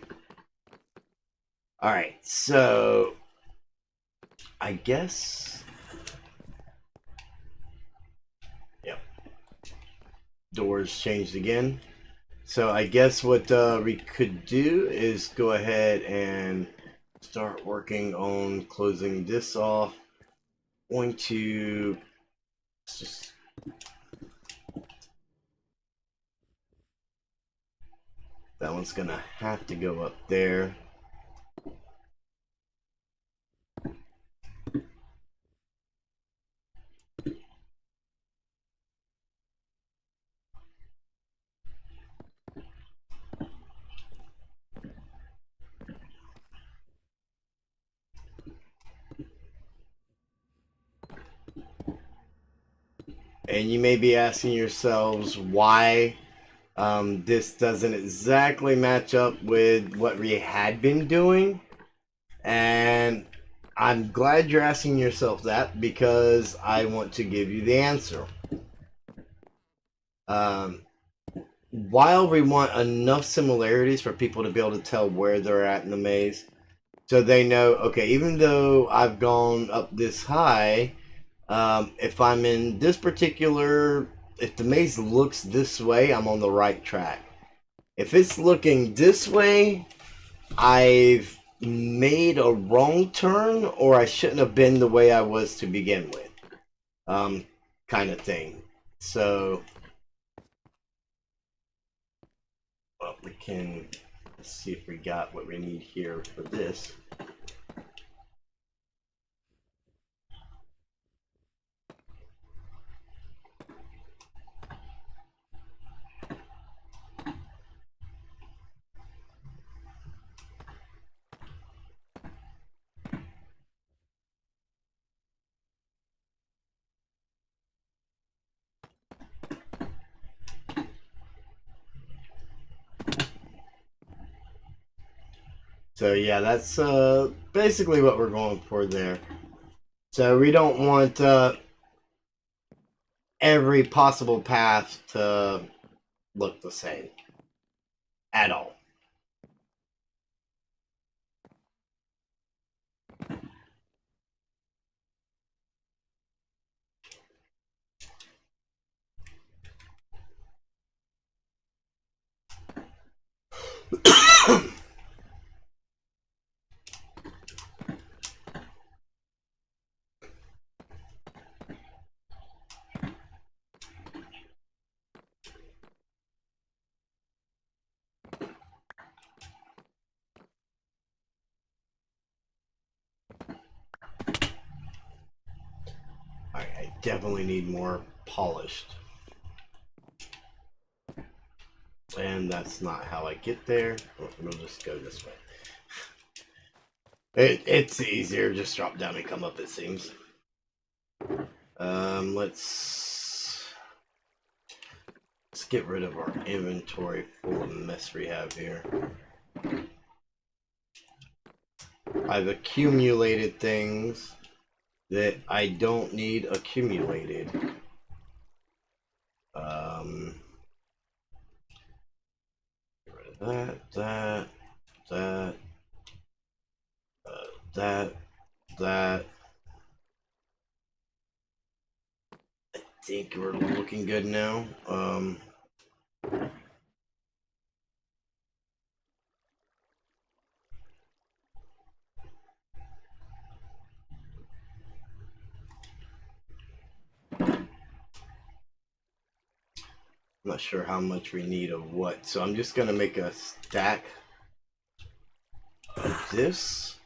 Alright, so I guess... Yep. Doors changed again. So I guess what we could do is go ahead and start working on closing this off. Going to just that one's gonna have to go up there. And you may be asking yourselves why this doesn't exactly match up with what we had been doing. And I'm glad you're asking yourself that, because I want to give you the answer. While we want enough similarities for people to be able to tell where they're at in the maze, so they know, okay, even though I've gone up this high, if I'm in this particular, if the maze looks this way, I'm on the right track. If it's looking this way, I've made a wrong turn, or I shouldn't have been the way I was to begin with, kind of thing. So, well, we can, let's see if we got what we need here for this. So yeah, that's basically what we're going for there. So we don't want every possible path to look the same at all. Alright, I definitely need more polished. And that's not how I get there. We'll just go this way. It's easier, just drop down and come up, it seems. Let's get rid of our inventory full of mess we have here. I've accumulated things that I don't need accumulated. Get rid of that. I think we're looking good now. I'm not sure how much we need of what, so I'm just gonna make a stack of this.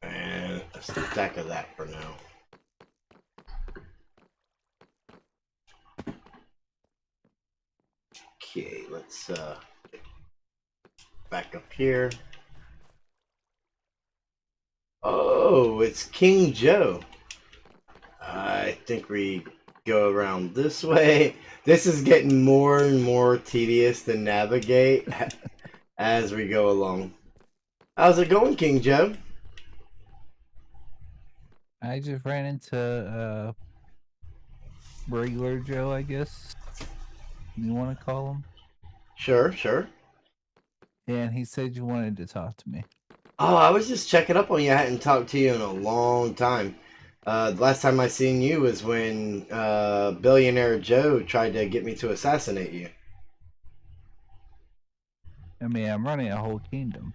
And a stack of that for now. Okay, let's back up here. Oh, it's King Joe. I think we go around this way. This is getting more and more tedious to navigate as we go along. How's it going, King Joe? I just ran into regular Joe, I guess you want to call him. Sure, sure. And he said you wanted to talk to me. Oh, I was just checking up on you. I hadn't talked to you in a long time. The last time I seen you was when Billionaire Joe tried to get me to assassinate you. I mean, I'm running a whole kingdom.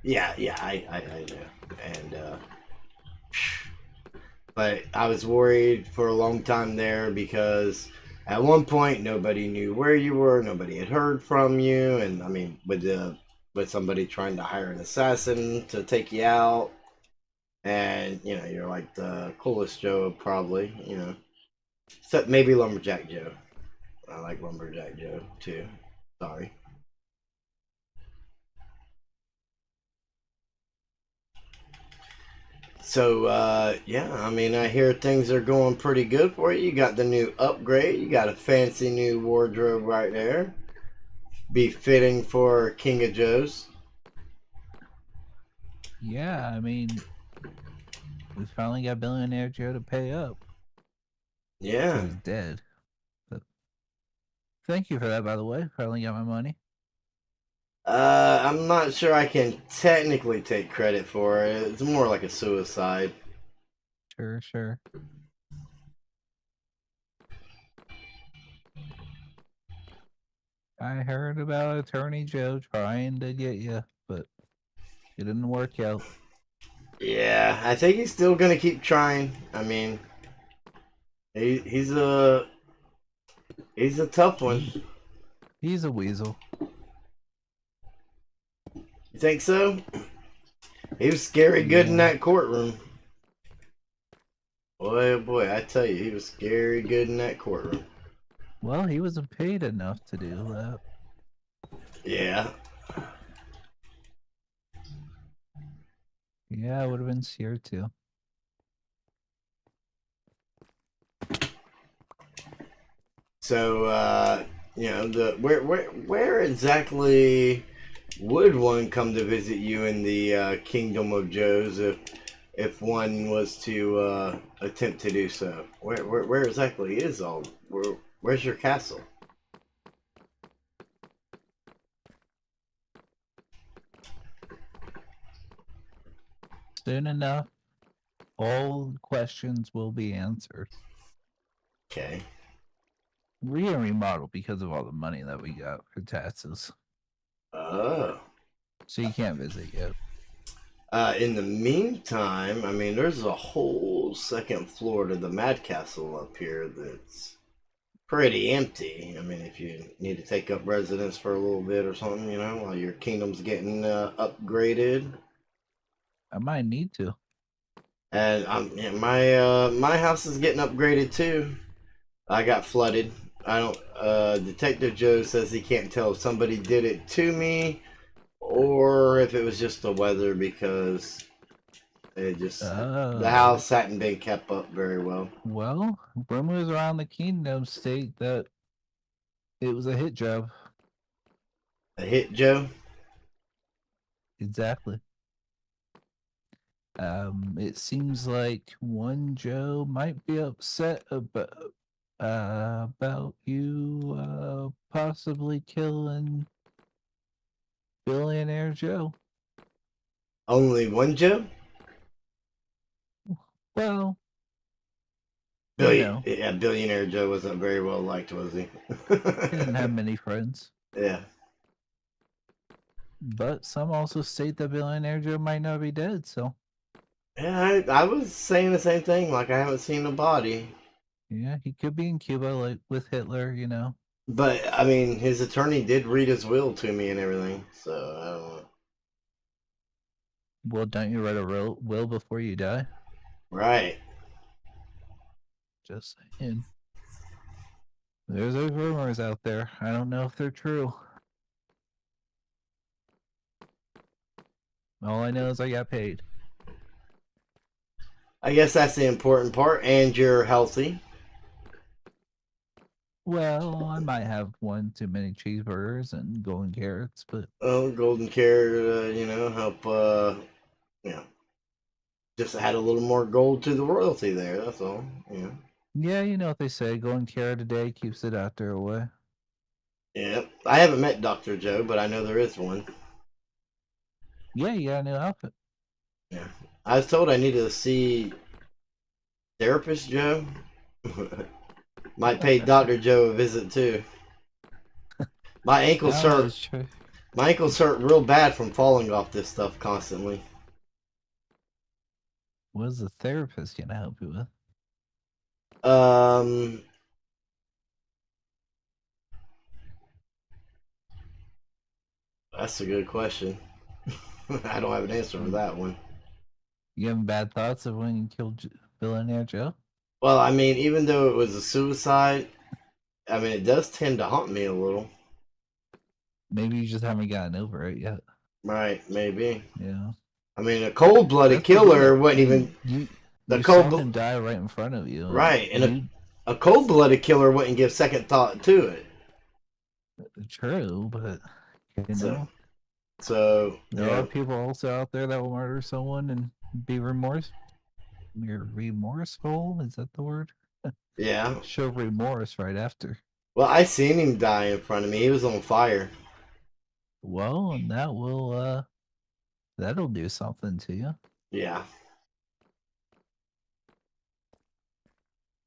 Yeah, I know. And but I was worried for a long time there because at one point nobody knew where you were, nobody had heard from you, and I mean with somebody trying to hire an assassin to take you out, and you know you're like the coolest Joe probably, you know, except maybe Lumberjack Joe. I like Lumberjack Joe too. Sorry. So, yeah, I mean, I hear things are going pretty good for you. You got the new upgrade. You got a fancy new wardrobe right there. Be fitting for King of Joe's. Yeah, I mean, we finally got Billionaire Joe to pay up. Yeah. So he's dead. But thank you for that, by the way. Finally got my money. I'm not sure I can technically take credit for it. It's more like a suicide. Sure. I heard about Attorney Joe trying to get you, but it didn't work out. Yeah, I think he's still gonna keep trying. I mean, he's a tough one. He's a weasel. You think so? He was scary good in that courtroom. Boy, oh boy, I tell you, he was scary good in that courtroom. Well, he wasn't paid enough to do that. Yeah. Yeah, I would have been scared too. So, you know, where exactly would one come to visit you in the Kingdom of Joe's if one was to attempt to do so? Where exactly is all? Where's your castle? Soon enough, all questions will be answered. Okay. We're gonna remodel because of all the money that we got for taxes. Oh. So you can't visit yet. In the meantime, I mean, there's a whole second floor to the Mad Castle up here that's pretty empty. I mean, if you need to take up residence for a little bit or something, you know, while your kingdom's getting upgraded. I might need to. And yeah, my house is getting upgraded too. I got flooded. I don't. Detective Joe says he can't tell if somebody did it to me or if it was just the weather because it just the house hadn't been kept up very well. Well, rumors around the kingdom state that it was a hit job. A hit, Joe? Exactly. It seems like one Joe might be upset about you possibly killing Billionaire Joe. Only one Joe? Well, you know, yeah, Billionaire Joe wasn't very well liked, was he? he didn't have many friends. Yeah. But some also state that Billionaire Joe might not be dead, so Yeah, I was saying the same thing. Like I haven't seen a body, Yeah, he could be in Cuba, like with Hitler, you know. but I mean, his attorney did read his will to me and everything. So I don't know. Well, don't you write a will before you die? Right. Just saying. There's those rumors out there. I don't know if they're true. All I know is I got paid. I guess that's the important part. And you're healthy. Well, I might have one too many cheeseburgers and golden carrots, but Oh, golden carrot, help. Yeah, just add a little more gold to the royalty there. That's all. Yeah. yeah, you know what they say, golden carrot a day keeps the doctor away. Yeah. I haven't met Dr. Joe, but I know there is one. Yeah, you got a new outfit. Yeah. I was told I needed to see therapist Joe. Might pay Dr. Joe a visit too. My ankles No, hurt. it's true. My ankles hurt real bad from falling off this stuff constantly. What is the therapist gonna help you with? That's a good question. I don't have an answer for that one. You having bad thoughts of when you killed Billionaire Joe? Well, I mean, even though it was a suicide, I mean, it does tend to haunt me a little. Maybe you just haven't gotten over it yet. Right, maybe. Yeah. I mean, a cold-blooded killer wouldn't even. You The saw cold. him die right in front of you. Right, and a cold-blooded killer wouldn't give second thought to it. True, but you know, So there are people also out there that will murder someone and be remorseful. You're remorseful? Is that the word? Yeah. Show remorse right after. Well, I seen him die in front of me. He was on fire. Well, and that'll do something to you. Yeah.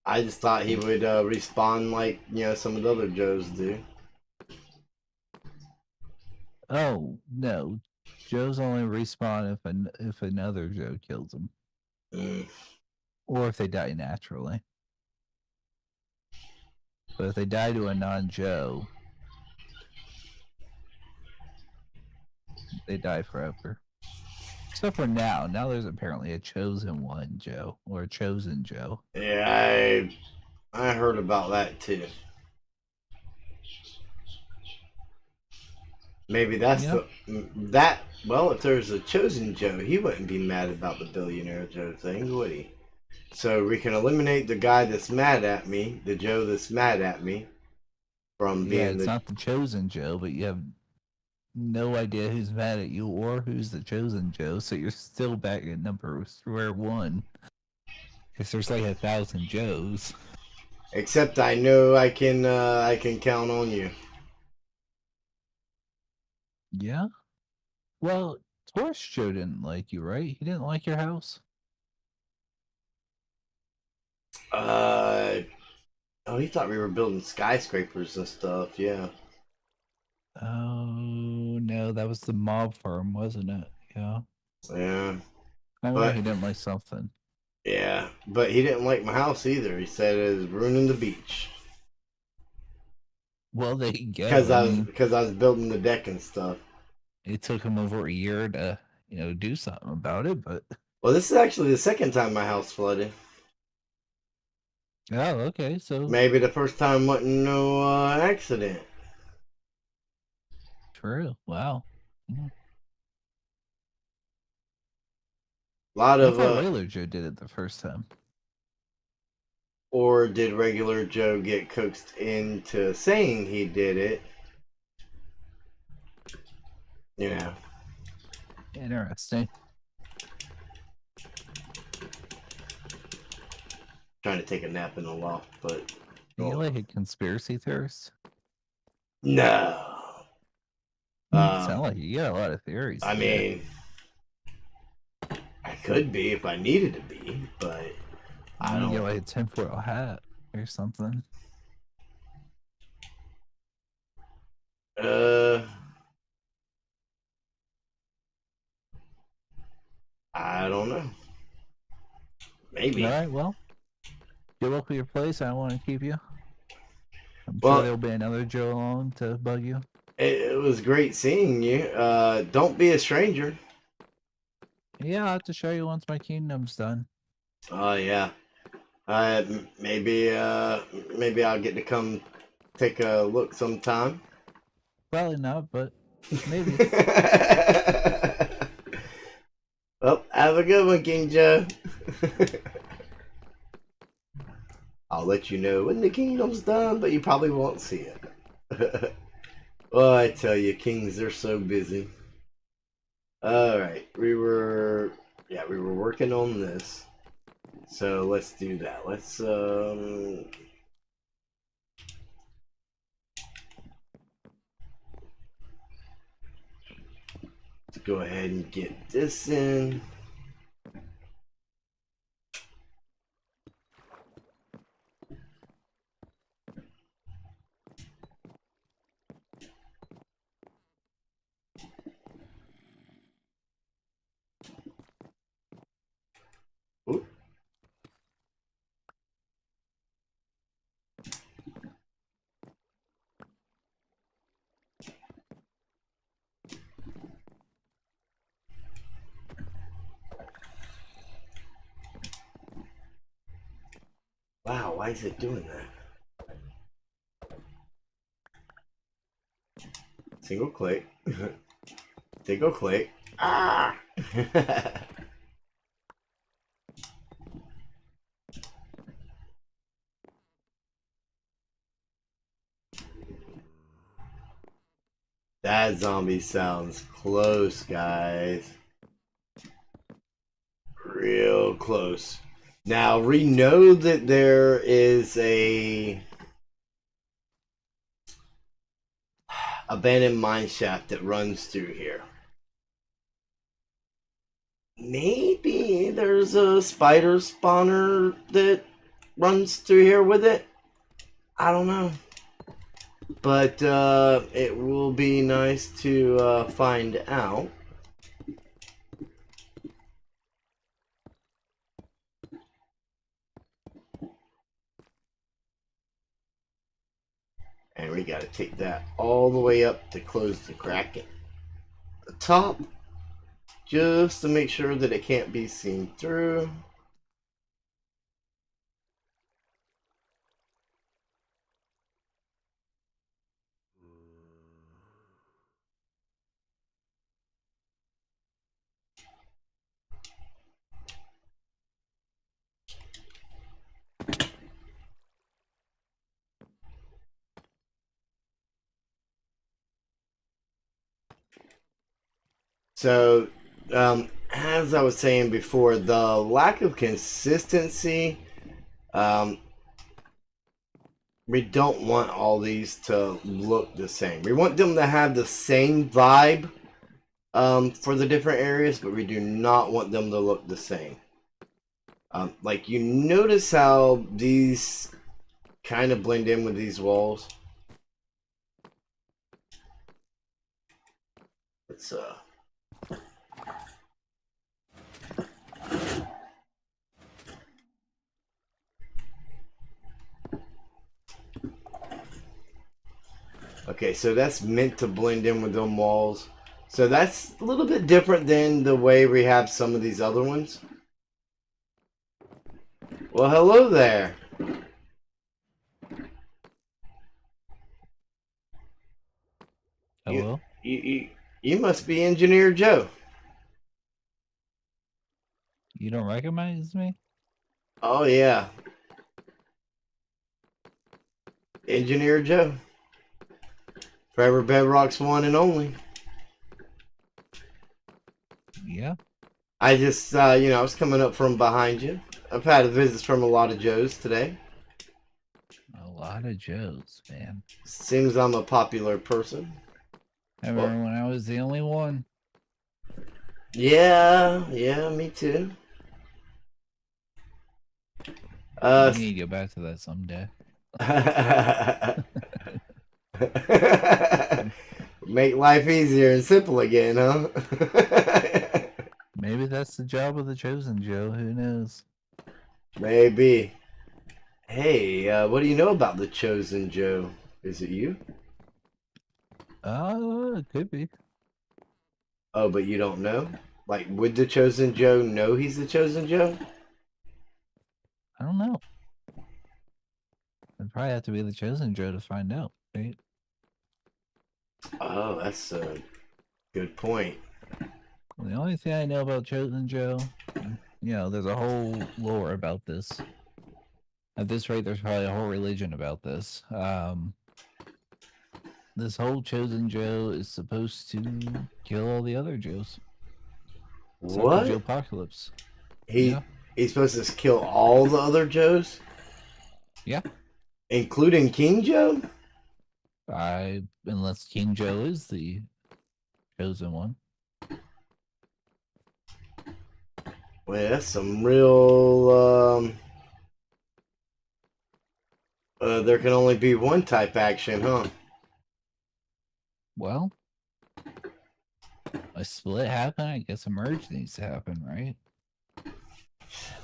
I just thought he would respond like some of the other Joes do. Oh no, Joe's only respawn if another Joe kills him, or if they die naturally. But if they die to a non-Joe, they die forever. Except for now. Now there's apparently a chosen one Joe, or a chosen Joe. Yeah, I heard about that too. Maybe that's well, if there's a chosen Joe, he wouldn't be mad about the Billionaire Joe thing, would he? So we can eliminate the guy that's mad at me, the Joe that's mad at me, from being it's not the chosen Joe, but you have no idea who's mad at you or who's the chosen Joe, so you're still back at number square one. Because there's like 1,000 Joes. Except I know I can count on you. Yeah. Well, Taurus Joe didn't like you, right? He didn't like your house. Oh, he thought we were building skyscrapers and stuff. Yeah. Oh no, that was the mob farm, wasn't it? Yeah. Yeah. I know he didn't like something. Yeah, but he didn't like my house either. He said it was ruining the beach. Well, they get because I was building the deck and stuff. It took him over a year to do something about it, but well, this is actually the second time my house flooded. Oh, okay. So maybe the first time wasn't no accident. True. Wow. A lot of regular Joe did it the first time. Or did regular Joe get coaxed into saying he did it? Yeah. Interesting. Trying to take a nap in the loft, but Are you like a conspiracy theorist? No. You sound like you got a lot of theories. I mean, I could be if I needed to be, but I don't get like a tinfoil hat or something. I don't know. Maybe. All right, well, good luck with your place. I don't want to keep you. I'm Well- sure there'll be another Joe along to bug you. It was great seeing you. Don't be a stranger. Yeah, I'll have to show you once my kingdom's done. Oh yeah. Maybe I'll get to come take a look sometime. Probably not, but maybe. Well, have a good one, King Joe. I'll let you know when the kingdom's done, but you probably won't see it. Well, I tell you, kings, they're so busy. Alright, we were working on this. So let's do that. Let's go ahead and get this in. Ooh. Wow, why is it doing that? Single click. Single click. Ah! That zombie sounds close, guys. Real close. Now, we know that there is a abandoned mine shaft that runs through here. Maybe there's a spider spawner that runs through here with it. I don't know. But it will be nice to find out. And we got to take that all the way up to close the crack at the top, just to make sure that it can't be seen through. So, as I was saying before, the lack of consistency, we don't want all these to look the same. We want them to have the same vibe for the different areas, but we do not want them to look the same. Like, you notice how these kind of blend in with these walls? Let's okay, so that's meant to blend in with them walls. So that's a little bit different than the way we have some of these other ones. Well, hello there. Hello? You must be Engineer Joe. You don't recognize me? Oh, yeah. Engineer Joe. Forever Bedrock's one and only. Yeah. I just, I was coming up from behind you. I've had visits from a lot of Joes today. A lot of Joes, man. Seems I'm a popular person. I remember when I was the only one. Yeah, me too. We need to go back to that someday. Make life easier and simple again, huh? Maybe that's the job of the chosen Joe. Who knows? Maybe. Hey, what do you know about the Chosen Joe? Is it you? It could be. Oh, but you don't know? Like, would the Chosen Joe know he's the Chosen Joe? I don't know. I'd probably have to be the chosen Joe to find out, right? Oh, that's a good point. Well, the only thing I know about Chosen Joe, there's a whole lore about this. At this rate, there's probably a whole religion about this. This whole Chosen Joe is supposed to kill all the other Joes. It's like the Joe What? apocalypse. He Yeah. he's supposed to kill all the other Joes, Yeah. including King Joe? Unless King Joe is the chosen one. Well, that's some real. There can only be one type action, huh? Well, a split happened. I guess a merge needs to happen, right?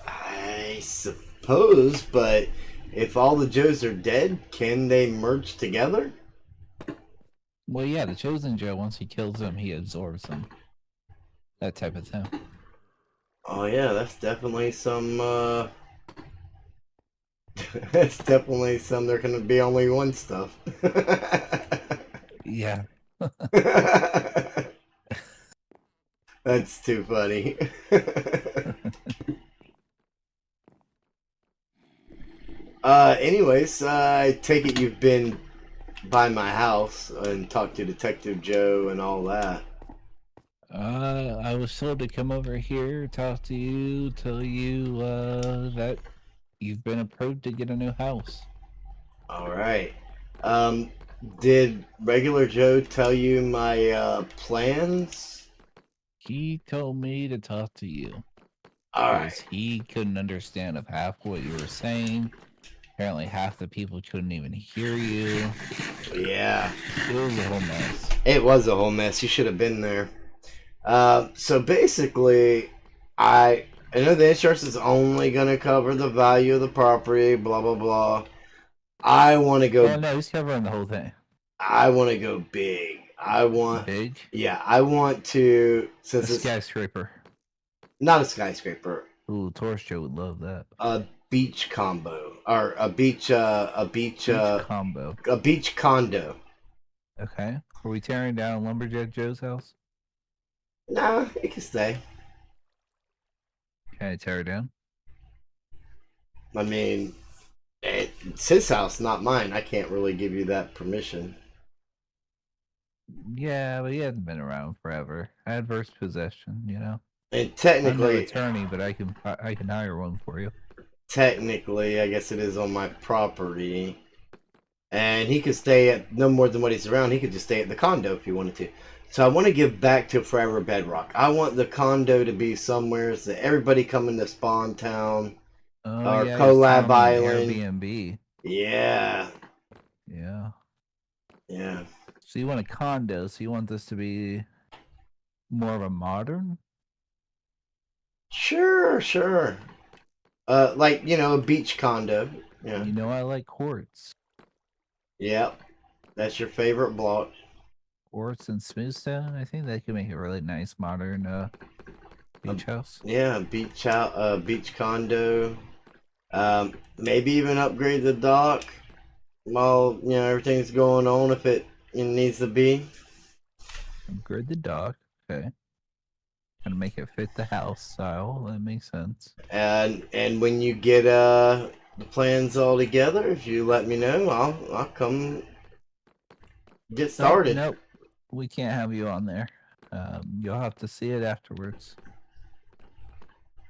I suppose, but if all the Joes are dead, can they merge together? Well, yeah, the chosen Joe, once he kills them, he absorbs them. That type of thing. Oh yeah, that's definitely some. That's definitely some. There can be only one stuff. Yeah. That's too funny. Anyways, I take it you've been by my house and talked to Detective Joe and all that. I was told to come over here, talk to you, tell you that you've been approved to get a new house. All right. Um, did regular Joe tell you my plans? He told me to talk to you. All Because right. he couldn't understand of half what you were saying. Apparently half the people couldn't even hear you. Yeah. It was a whole mess. It was a whole mess. You should have been there. So basically, I know the insurance is only gonna cover the value of the property. Blah blah blah. I want to go. Oh no, he's covering the whole thing. I want to go big. I want. Big? Yeah, I want to. A Since it's skyscraper. not a skyscraper, Ooh, Torch Joe would love that. a beach combo or a beach Beach combo. a beach condo. Okay. Are we tearing down Lumberjack Joe's house? Nah, it can stay. Can I tear it down? I mean, it's his house, not mine. I can't really give you that permission. Yeah, but he hasn't been around forever. Adverse possession, you know. And I'm no technically, attorney, but I can hire one for you. I guess it is on my property. And he could stay at no more than what he's around. He could just stay at the condo if he wanted to. So I want to give back to Forever Bedrock. I want the condo to be somewhere so that everybody coming to Spawn Town Oh or yeah, he was Collab telling me Island. Airbnb. Yeah. Yeah. Yeah. So you want a condo? So you want this to be more of a modern? Sure. Like, a beach condo. Yeah. You know I like quartz. Yep. That's your favorite block. Quartz and smooth stone. I think that could make a really nice modern beach house. Yeah, beach condo. Maybe even upgrade the dock while everything's going on if it needs to be. Upgrade the dock. Okay. Kind of make it fit the house style. That makes sense. And when you get the plans all together, if you let me know, I'll come get started. Nope. We can't have you on there. You'll have to see it afterwards.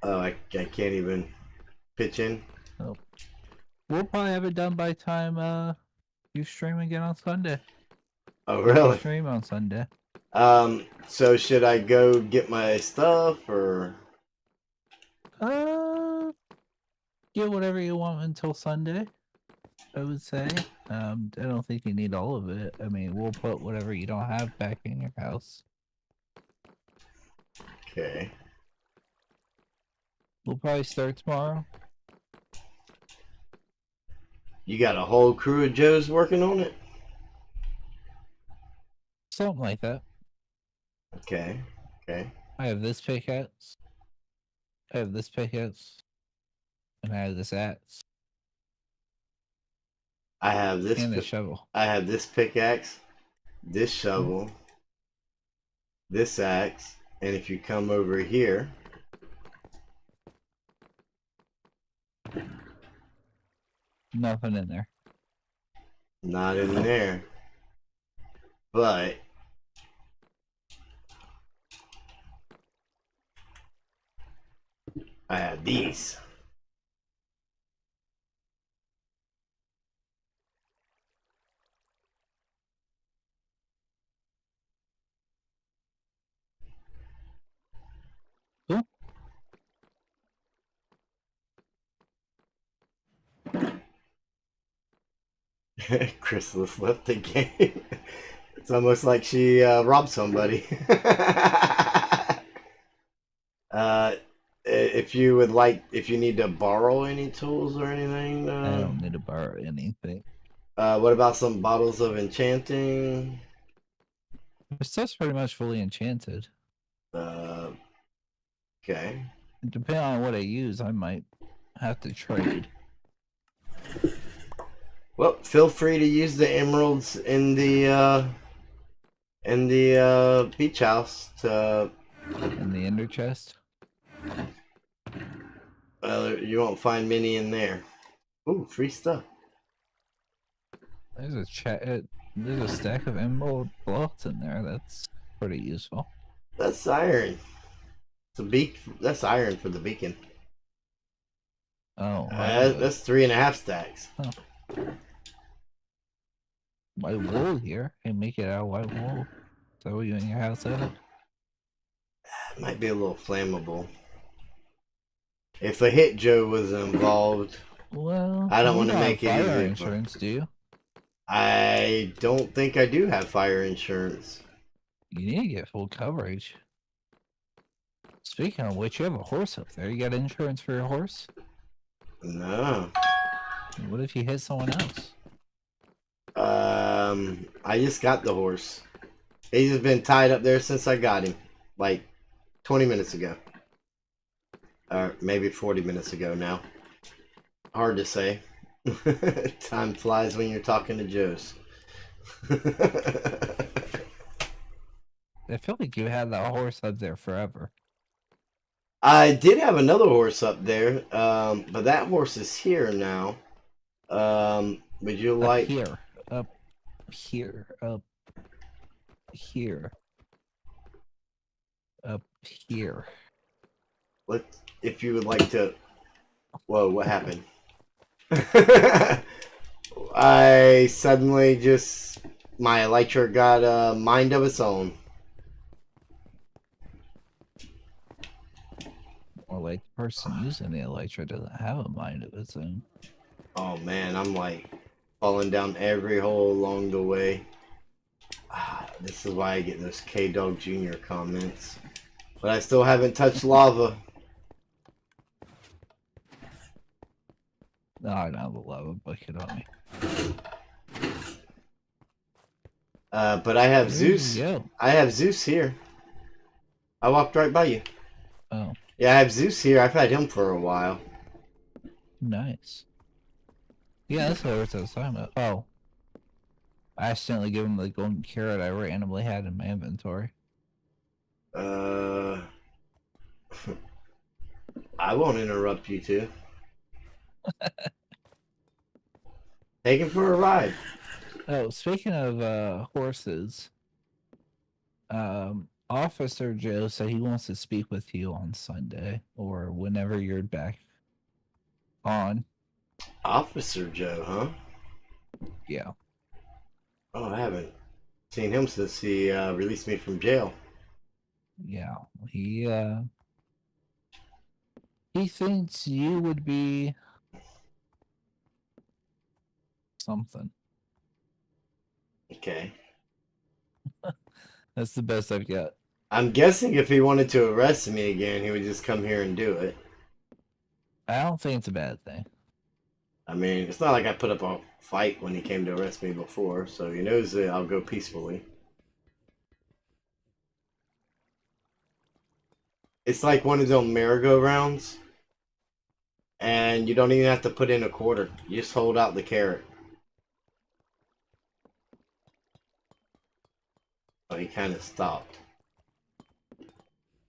Oh, I can't even pitch in. Nope. We'll probably have it done by time you stream again on Sunday. Oh, If you really? stream on Sunday. So should I go get my stuff or? Get whatever you want until Sunday, I would say. I don't think you need all of it. I mean, we'll put whatever you don't have back in your house. Okay. We'll probably start tomorrow. You got a whole crew of Joes working on it? Something like that. Okay. Okay. I have this pickaxe. I have this pickaxe. And I have this axe. I have this And a shovel. I have this pickaxe, this shovel, this axe, and if you come over here, Nothing in there. not in there. But I have these. Cool. Chrysalis left the game. It's almost like she robbed somebody. If you would like, if you need to borrow any tools or anything, I don't need to borrow anything. what about some bottles of enchanting? My stuff's pretty much fully enchanted. Okay. Depending on what I use, I might have to trade. Well, feel free to use the emeralds in the beach house to. In the ender chest. You won't find many in there. Ooh, free stuff. There's a stack of emerald blocks in there. That's pretty useful. That's iron. That's iron for the beacon. Oh, That's 3.5 stacks. Oh. White wool here. Hey, make it out of white wool. Is that what you in your house at it? It might be a little flammable. If a hit Joe was involved, Well, I don't you want to don't make have it fire easy. insurance, do you? I don't think I do have fire insurance. You need to get full coverage. Speaking of which, you have a horse up there. You got insurance for your horse? No. What if you hit someone else? I just got the horse. He's just been tied up there since I got him, like 20 minutes ago. Or maybe 40 minutes ago now. Hard to say. Time flies when you're talking to Joes. I feel like you had that horse up there forever. I did have another horse up there, but that horse is here now. Would you like... Up here, up here. What if you would like to... Whoa, what happened? I suddenly just... My elytra got a mind of its own. Or like the person using the elytra doesn't have a mind of its own. Oh man, I'm like falling down every hole along the way. This is why I get those K-Dog Jr. comments. But I still haven't touched lava. No, I don't have a lava bucket on me. But I have Zeus. Yo. I have Zeus here. I walked right by you. Oh, Yeah, I have Zeus here. I've had him for a while. nice. Yeah, that's what I was talking about. Oh. I accidentally gave him the golden carrot I randomly had in my inventory. I won't interrupt you two. Take him for a ride. Oh, speaking of horses, Officer Joe said he wants to speak with you on Sunday or whenever you're back on. Officer Joe, huh? Yeah. Oh, I haven't seen him since he released me from jail. Yeah. He thinks you would be something. Okay. That's the best I've got. I'm guessing if he wanted to arrest me again, he would just come here and do it. I don't think it's a bad thing. I mean, it's not like I put up a fight when he came to arrest me before, so he knows that I'll go peacefully. It's like one of those merry-go-rounds, and you don't even have to put in a quarter. You just hold out the carrot. Oh, he kind of stopped.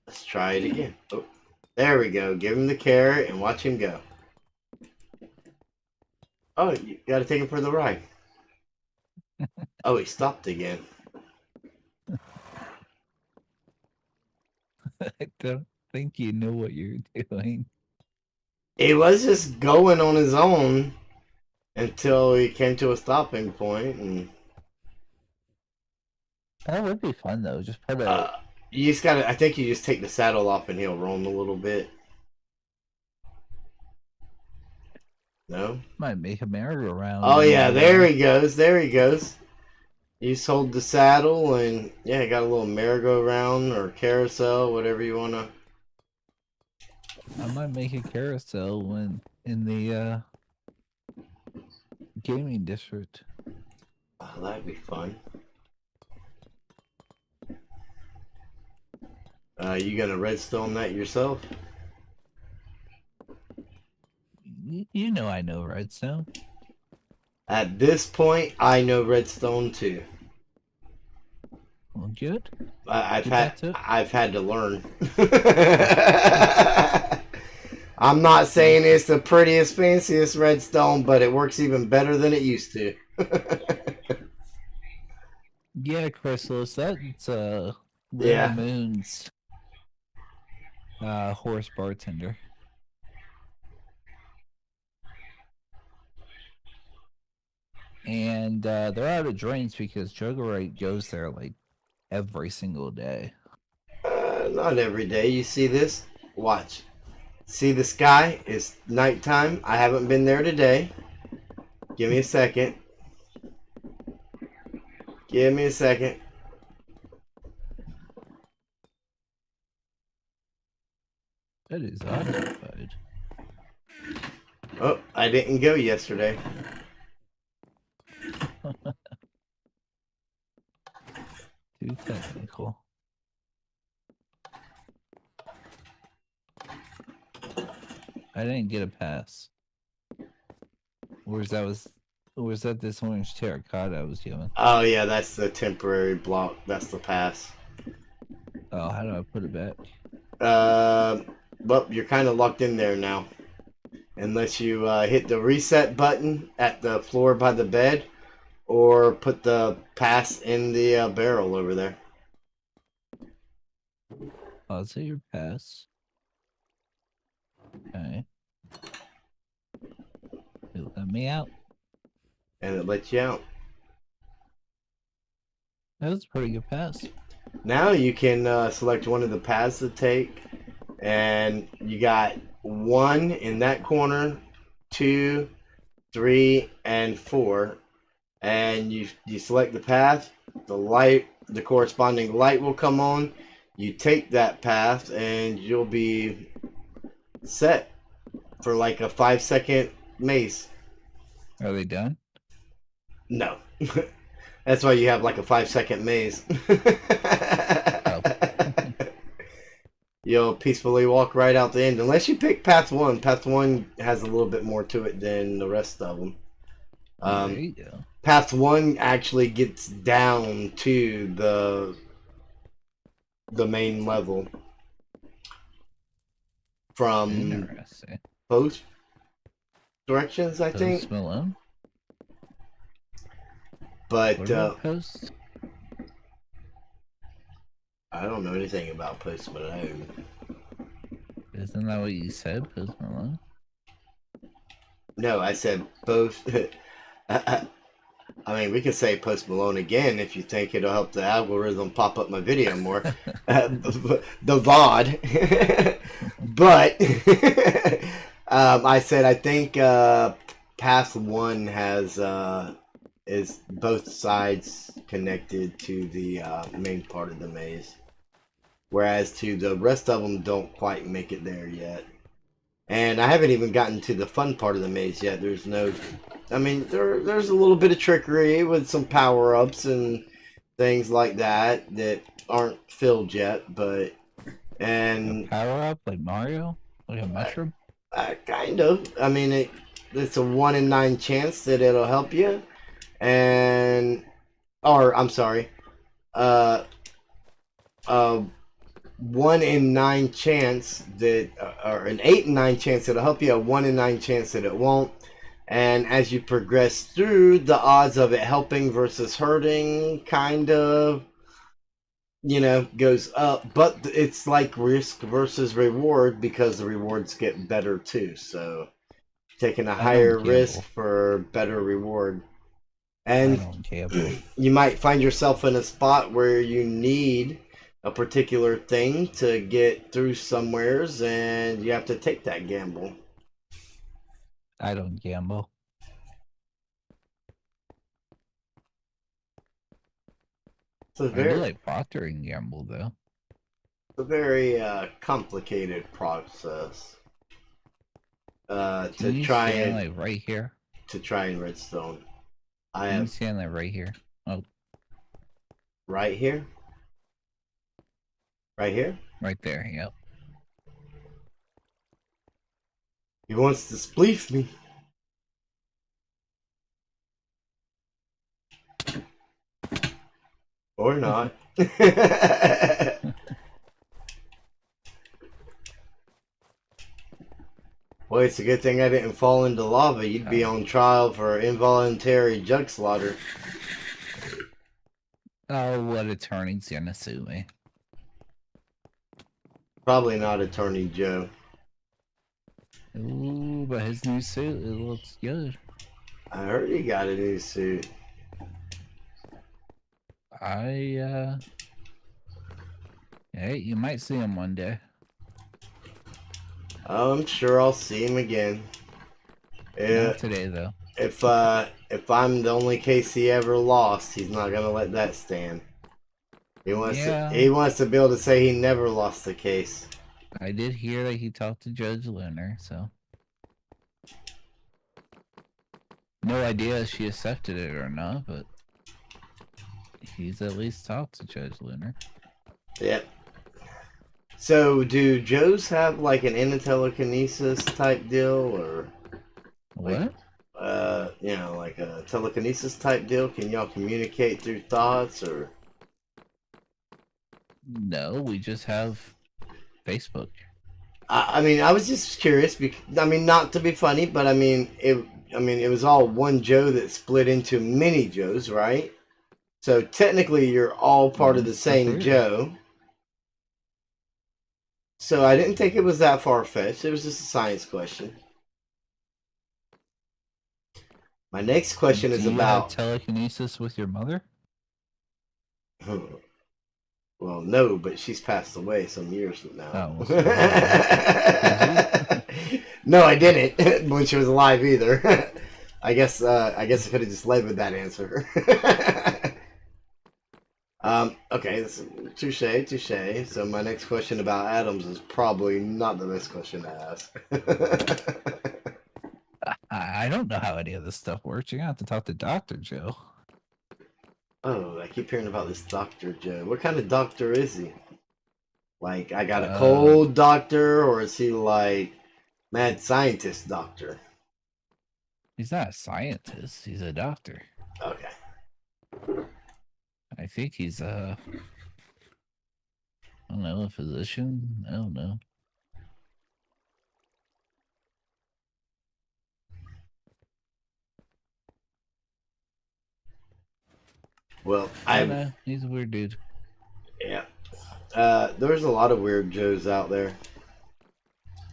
Let's try it again. Oh, there we go. Give him the carrot and watch him go. Oh, you gotta take him for the ride. Oh, he stopped again. I don't think you know what you're doing. He was just going on his own until he came to a stopping point, and That would be fun though. Just put a you just gotta. I think you just take the saddle off and he'll roam a little bit. No. might make a merry-go-round. Oh yeah, there he goes. There he goes. You just hold the saddle and yeah, got a little merry-go-round or carousel, whatever you wanna. I might make a carousel when in the gaming district. Oh, that'd be fun. You gonna redstone that yourself? You know I know redstone. At this point, I know redstone too. Well, good. I've Did had that too? I've had to learn. I'm not saying it's the prettiest, fanciest redstone, but it works even better than it used to. Yeah, Chrysalis, that's Yeah. Little Moon's horse bartender. And they're out of drinks because Jugerite goes there like every single day. Not every day. You see this? Watch. See the sky? It's nighttime. I haven't been there today. Give me a second. Give me a second. That is occupied. Oh, I didn't go yesterday. Too technical. I didn't get a pass. Or was that this orange terracotta I was given? Oh yeah, that's the temporary block. That's the pass. Oh, how do I put it back? Well, you're kind of locked in there now. Unless you hit the reset button at the floor by the bed, or put the pass in the barrel over there. Oh, it's your pass. Okay. It let me out. And it lets you out. That was a pretty good pass. Now you can select one of the paths to take, and you got 1 in that corner, 2, 3, and 4, and you select the path. The corresponding light will come on. You take that path, and you'll be set for like a 5-second maze. Are they done? No. That's why you have like a 5-second maze. You'll peacefully walk right out the end. Unless you pick path 1. Path 1 has a little bit more to it than the rest of them. There you go. Path 1 actually gets down to the main level. From Interesting. both directions, I think. Post Malone? But What about Post? I don't know anything about Post Malone. Isn't that what you said, Post Malone? No, I said both. I mean, we can say Post Malone again if you think it'll help the algorithm pop up my video more. The VOD. But I said I think Path 1 has is both sides connected to the main part of the maze. Whereas to the rest of them don't quite make it there yet. And I haven't even gotten to the fun part of the maze yet. There's no, I mean, there's a little bit of trickery with some power-ups and things like that that aren't filled yet, but, and... Power up like Mario? Like a mushroom? Kind of. I mean, it's a 1 in 9 chance that it'll help you. And, or, I'm sorry, 1 in 9 chance that, or an 8 in 9 chance it'll help you, a 1 in 9 chance that it won't. And as you progress through, the odds of it helping versus hurting kind of, you know, goes up. But it's like risk versus reward because the rewards get better too. So taking a higher risk for better reward. And you might find yourself in a spot where you need a particular thing to get through somewheres, and you have to take that gamble. I don't gamble. It's a very, I do like Procter and Gamble though. It's a very complicated process to try and like right here. To try and redstone. I'm standing like right here. Oh, right here. Right here. Right there. Yep. He wants to spleef me. Or not. Well, it's a good thing I didn't fall into lava. You'd be on trial for involuntary jug slaughter. Oh, what attorney's gonna sue me? Probably not Attorney Joe. Ooh, but his new suit, it looks good. I heard he got a new suit. Hey, you might see him one day. I'm sure I'll see him again. Yeah. Not today, though. If I'm the only case he ever lost, he's not gonna let that stand. He wants to be able to say he never lost the case. I did hear that he talked to Judge Lunar, so no idea if she accepted it or not, but he's at least talked to Judge Lunar. Yep. So, do Joes have like an telekinesis type deal, or what? You know, like a telekinesis type deal? Can y'all communicate through thoughts, or? No, we just have Facebook. I mean, I was just curious because, I mean, not to be funny, but I mean, it was all one Joe that split into many Joes, right? So technically, you're all part of the same Joe. So I didn't think it was that far-fetched. It was just a science question. My next question is about telekinesis with your mother. Well, no, but she's passed away some years now. Oh, no, I didn't when she was alive either. I guess I could have just led with that answer. Okay, touche. So my next question about atoms is probably not the best question to ask. I don't know how any of this stuff works. You're gonna have to talk to Dr. Joe. Oh, I keep hearing about this Dr. Joe. What kind of doctor is he? Like, I got a cold doctor, or is he like mad scientist doctor? He's not a scientist. He's a doctor. Okay. I think he's I don't know, a physician. I don't know. Well, I don't know. He's a weird dude. Yeah. There's a lot of weird Joes out there.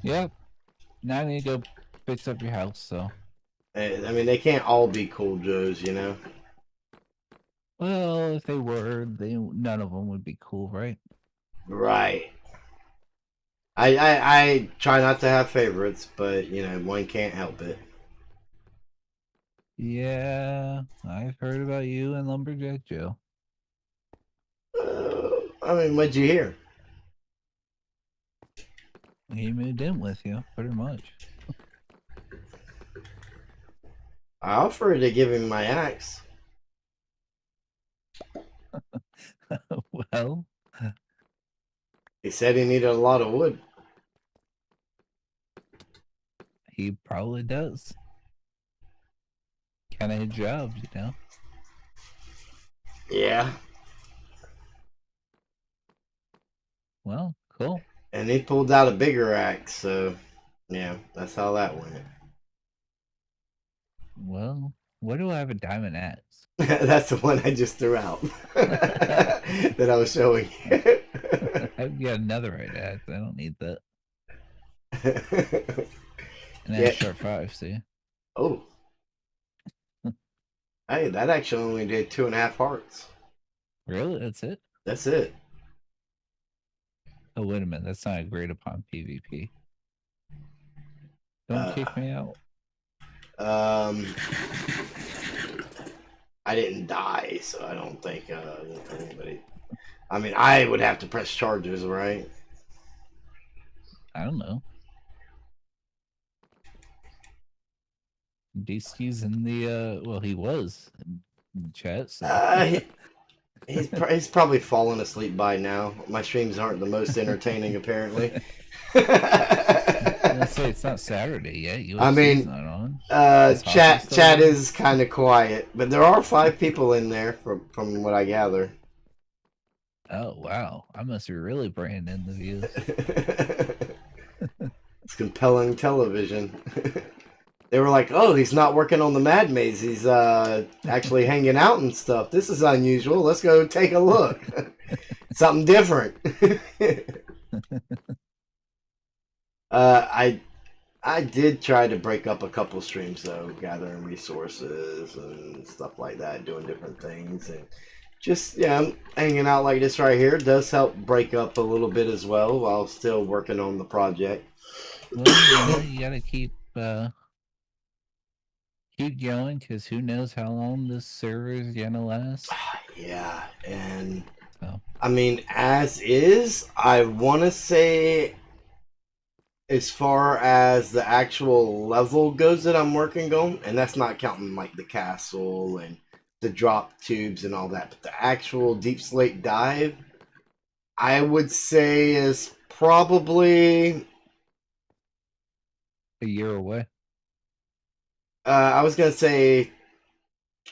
Yep. Now I need to go fix up your house, so. I mean, they can't all be cool Joes, you know? Well, if they were, none of them would be cool, right? Right. I try not to have favorites, but, you know, one can't help it. Yeah, I've heard about you and Lumberjack Joe. I mean, what'd you hear? He moved in with you, pretty much. I offered to give him my axe. Well, He said he needed a lot of wood. he probably does. Kind of his job, you know. Yeah. Well, cool. And he pulled out a bigger axe, so yeah, that's how that went. Well, where do I have a diamond axe? That's the one I just threw out that I was showing you. I've got another right axe. I don't need that. And Yeah. that's sharp 5, see? Oh. Hey, that actually only did 2.5 hearts. Really? That's it? That's it. Oh, wait a minute. That's not agreed upon PvP. Don't kick me out. I didn't die, so I don't think anybody. I mean, I would have to press charges, right? I don't know. DC's in the, well, he was in the chat, so. He's probably fallen asleep by now. My streams aren't the most entertaining, apparently. Let's say it's not Saturday yet. I mean, not on. chat is kind of quiet, but there are 5 people in there from what I gather. Oh wow! I must be really bringing in the views. It's compelling television. They were like, "Oh, he's not working on the Mad Maze. He's actually hanging out and stuff. This is unusual. Let's go take a look. Something different." I did try to break up a couple streams though, gathering resources and stuff like that, doing different things, and just hanging out like this right here does help break up a little bit as well while still working on the project. Well, you gotta keep going, because who knows how long this server is gonna last. Yeah, and so. I mean, as is, I want to say, as far as the actual level goes that I'm working on, and that's not counting like the castle and the drop tubes and all that, but the actual Deepslate dive, I would say is probably a year away. I was gonna say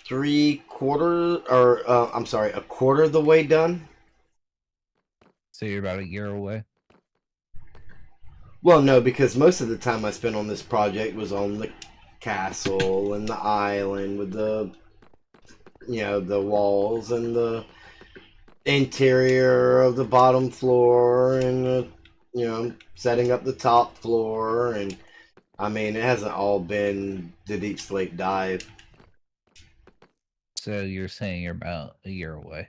a quarter of the way done. So you're about a year away? Well, no, because most of the time I spent on this project was on the castle and the island with the, the walls and the interior of the bottom floor and setting up the top floor, and I mean, it hasn't all been the Deepslate dive. So you're saying you're about a year away?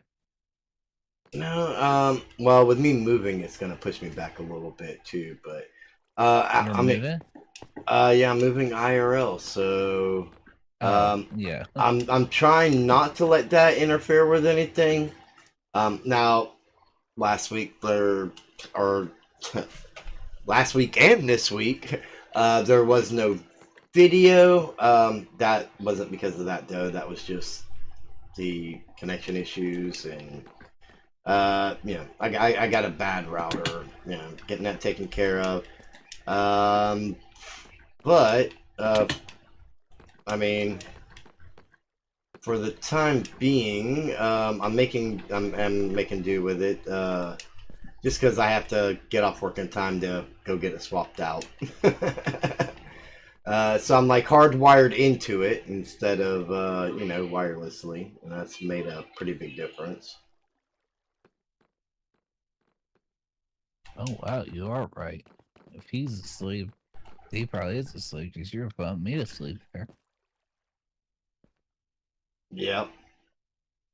No, well, with me moving, it's gonna push me back a little bit too, but I'm moving IRL, so yeah. I'm trying not to let that interfere with anything. Now, last week last week and this week, there was no video. That wasn't because of that though. That was just the connection issues, and I got a bad router. Getting that taken care of. But I mean, for the time being, I'm making do with it. Just because I have to get off work in time to go get it swapped out. So I'm like hardwired into it instead of wirelessly, and that's made a pretty big difference. Oh wow, you are right. If he's asleep, he probably is asleep because you're putting me to sleep there. Yep.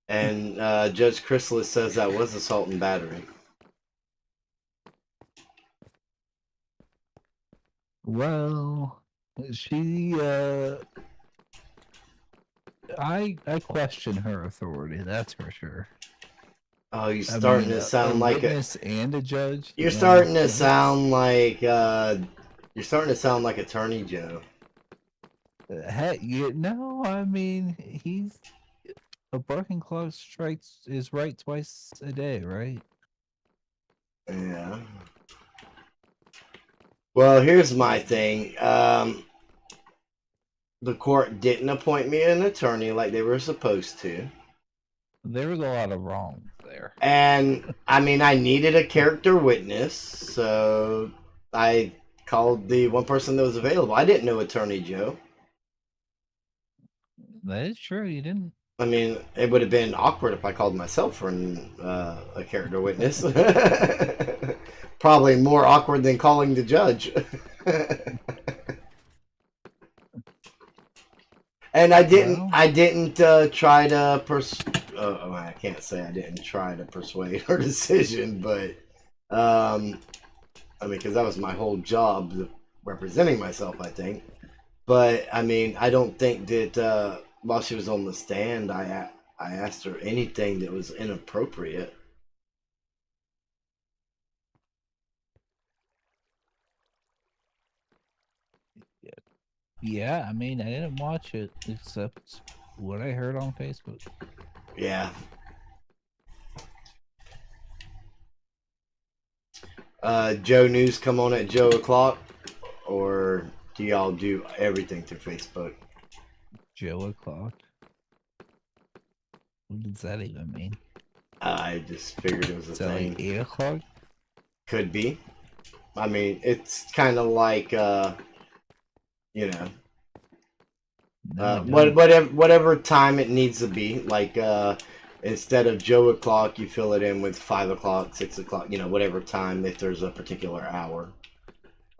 And Judge Chrysalis says that was assault and battery. Well, she I question her authority, that's for sure. Oh, you're starting to sound like witness and a judge. You're starting to sound like Attorney Joe. Heck, no, I mean he's a broken clock strikes is right twice a day, right? Yeah. Well, here's my thing. The court didn't appoint me an attorney like they were supposed to. There was a lot of wrong there. And, I mean, I needed a character witness, so I called the one person that was available. I didn't know Attorney Joe. That is true, you didn't. I mean, it would have been awkward if I called myself for a character witness. Probably more awkward than calling the judge. And I didn't try to I can't say I didn't try to persuade her decision, but I mean, because that was my whole job, representing myself, I think. But I mean, I don't think that while she was on the stand, I asked her anything that was inappropriate. Yeah, I mean, I didn't watch it except what I heard on Facebook. Yeah. Joe News come on at Joe o'clock, or do y'all do everything through Facebook? Joe o'clock. What does that even mean? I just figured it was a thing. Like 8 o'clock? Could be. I mean, it's kind of like, you know, whatever time it needs to be. Like, instead of Joe o'clock, you fill it in with 5 o'clock, 6 o'clock, you know, whatever time, if there's a particular hour.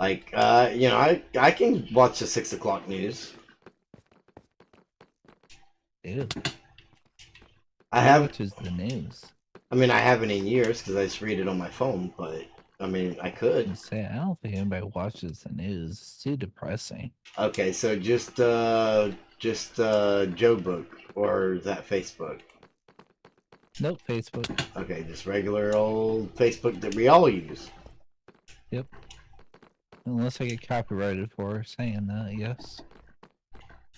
Like, you know, I can watch the 6 o'clock news. Ew. Which is the news? I mean, I haven't in years because I just read it on my phone, but I mean, I could. I don't think anybody watches the news. It's too depressing. Okay, so just Joe Book, or is that Facebook? Nope, Facebook. Okay, just regular old Facebook that we all use. Yep. Unless I get copyrighted for saying that, yes.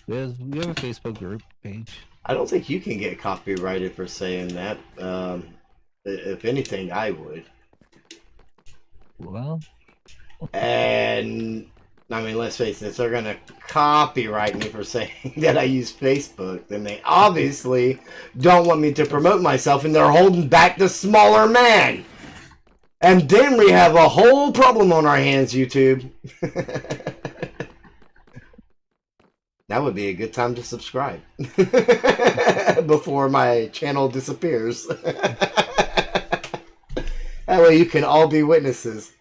We have a Facebook group page. I don't think you can get copyrighted for saying that. If anything, I would. Well. And, I mean, let's face it, if they're going to copyright me for saying that I use Facebook, then they obviously don't want me to promote myself, and they're holding back the smaller man. And then we have a whole problem on our hands, YouTube. That would be a good time to subscribe before my channel disappears. That way you can all be witnesses.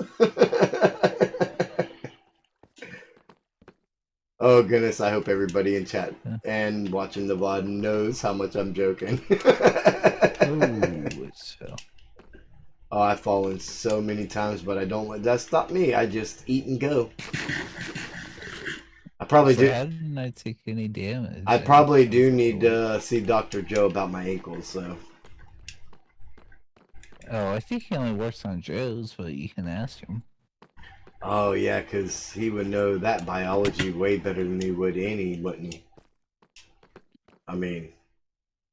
Oh goodness, I hope everybody in chat and watching the VOD knows how much I'm joking. Oh, I've fallen so many times, but I don't let that stop me. I just eat and go. I probably do. How didn't I take any damage? I probably do need to see Dr. Joe about my ankles, so. Oh, I think he only works on Joe's, but you can ask him. Oh, yeah, because he would know that biology way better than he would any, wouldn't he? I mean.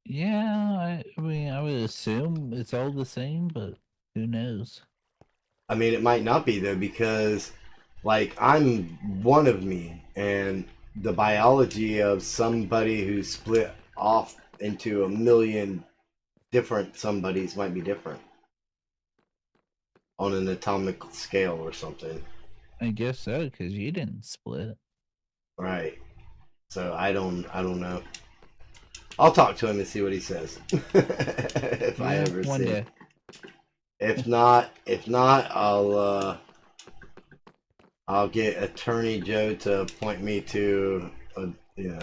Yeah, I mean, I would assume it's all the same, but who knows? I mean, it might not be, though, because, like, I'm one of me, and the biology of somebody who's split off into a million different somebodies might be different on an atomic scale or something. I guess so, because you didn't split. Right. So I don't know. I'll talk to him and see what he says. If I ever see him. If not, I'll get Attorney Joe to point me to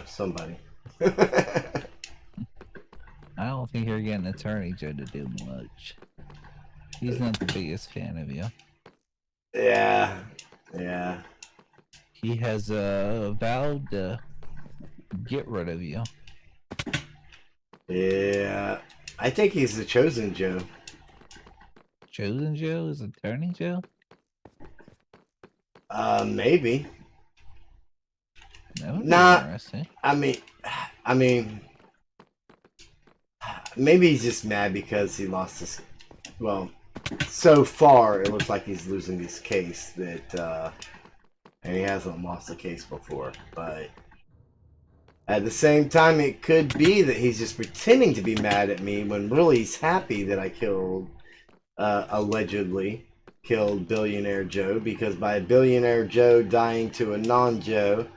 somebody. I don't think you're getting Attorney Joe to do much. He's not the biggest fan of you. Yeah. He has vowed to get rid of you. Yeah. I think he's the chosen Joe. Chosen Joe as Attorney Joe? Maybe. That would be Nah, interesting. I mean, maybe he's just mad because he lost his. Well, so far it looks like he's losing this case that, and he hasn't lost a case before. But at the same time, it could be that he's just pretending to be mad at me when really he's happy that I killed, allegedly killed Billionaire Joe, because by Billionaire Joe dying to a non-Joe,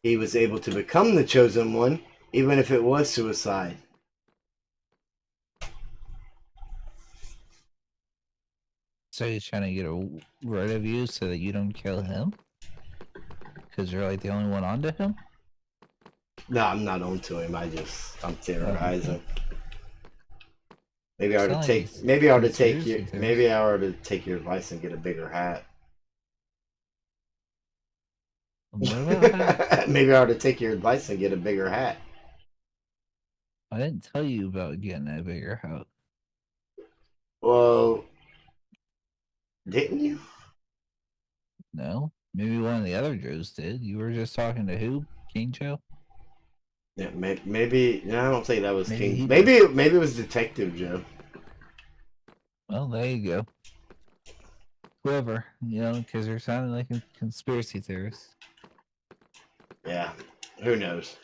he was able to become the chosen one, even if it was suicide. So he's trying to get rid of you so that you don't kill him? Because you're like the only one onto him? No, I'm not onto him. I'm theorizing. Maybe I ought to take. Maybe I ought to take you. Maybe I ought to take your advice and get a bigger hat. What about that? Maybe I ought to take your advice and get a bigger hat. I didn't tell you about getting a bigger hat. Well, didn't you? No. Maybe one of the other Joes did. You were just talking to who? King Joe? Yeah, maybe. No, I don't think that was Maybe King. Maybe it was Detective Joe. Well, there you go. Whoever, because you're sounding like a conspiracy theorist. Yeah, who knows?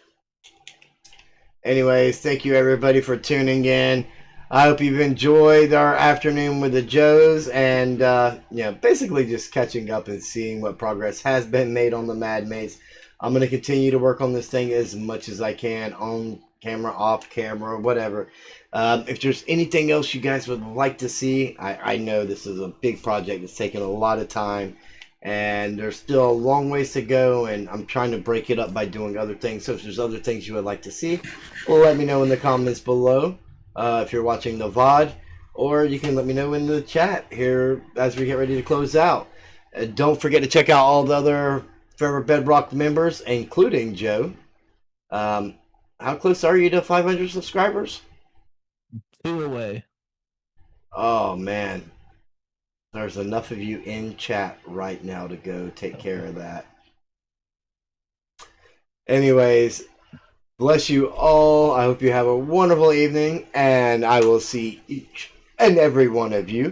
Anyways, thank you everybody for tuning in. I hope you've enjoyed our afternoon with the Joes, and basically just catching up and seeing what progress has been made on the Mad Mates. I'm going to continue to work on this thing as much as I can, on camera, off camera, whatever. If there's anything else you guys would like to see, I know this is a big project. It's taken a lot of time, and there's still a long ways to go, and I'm trying to break it up by doing other things. So if there's other things you would like to see, well, let me know in the comments below if you're watching the VOD, or you can let me know in the chat here as we get ready to close out. Don't forget to check out all the other Forever Bedrock members, including Joe. How close are you to 500 subscribers? 2 away. Oh, man. There's enough of you in chat right now to go take care of that. Anyways, bless you all. I hope you have a wonderful evening, and I will see each and every one of you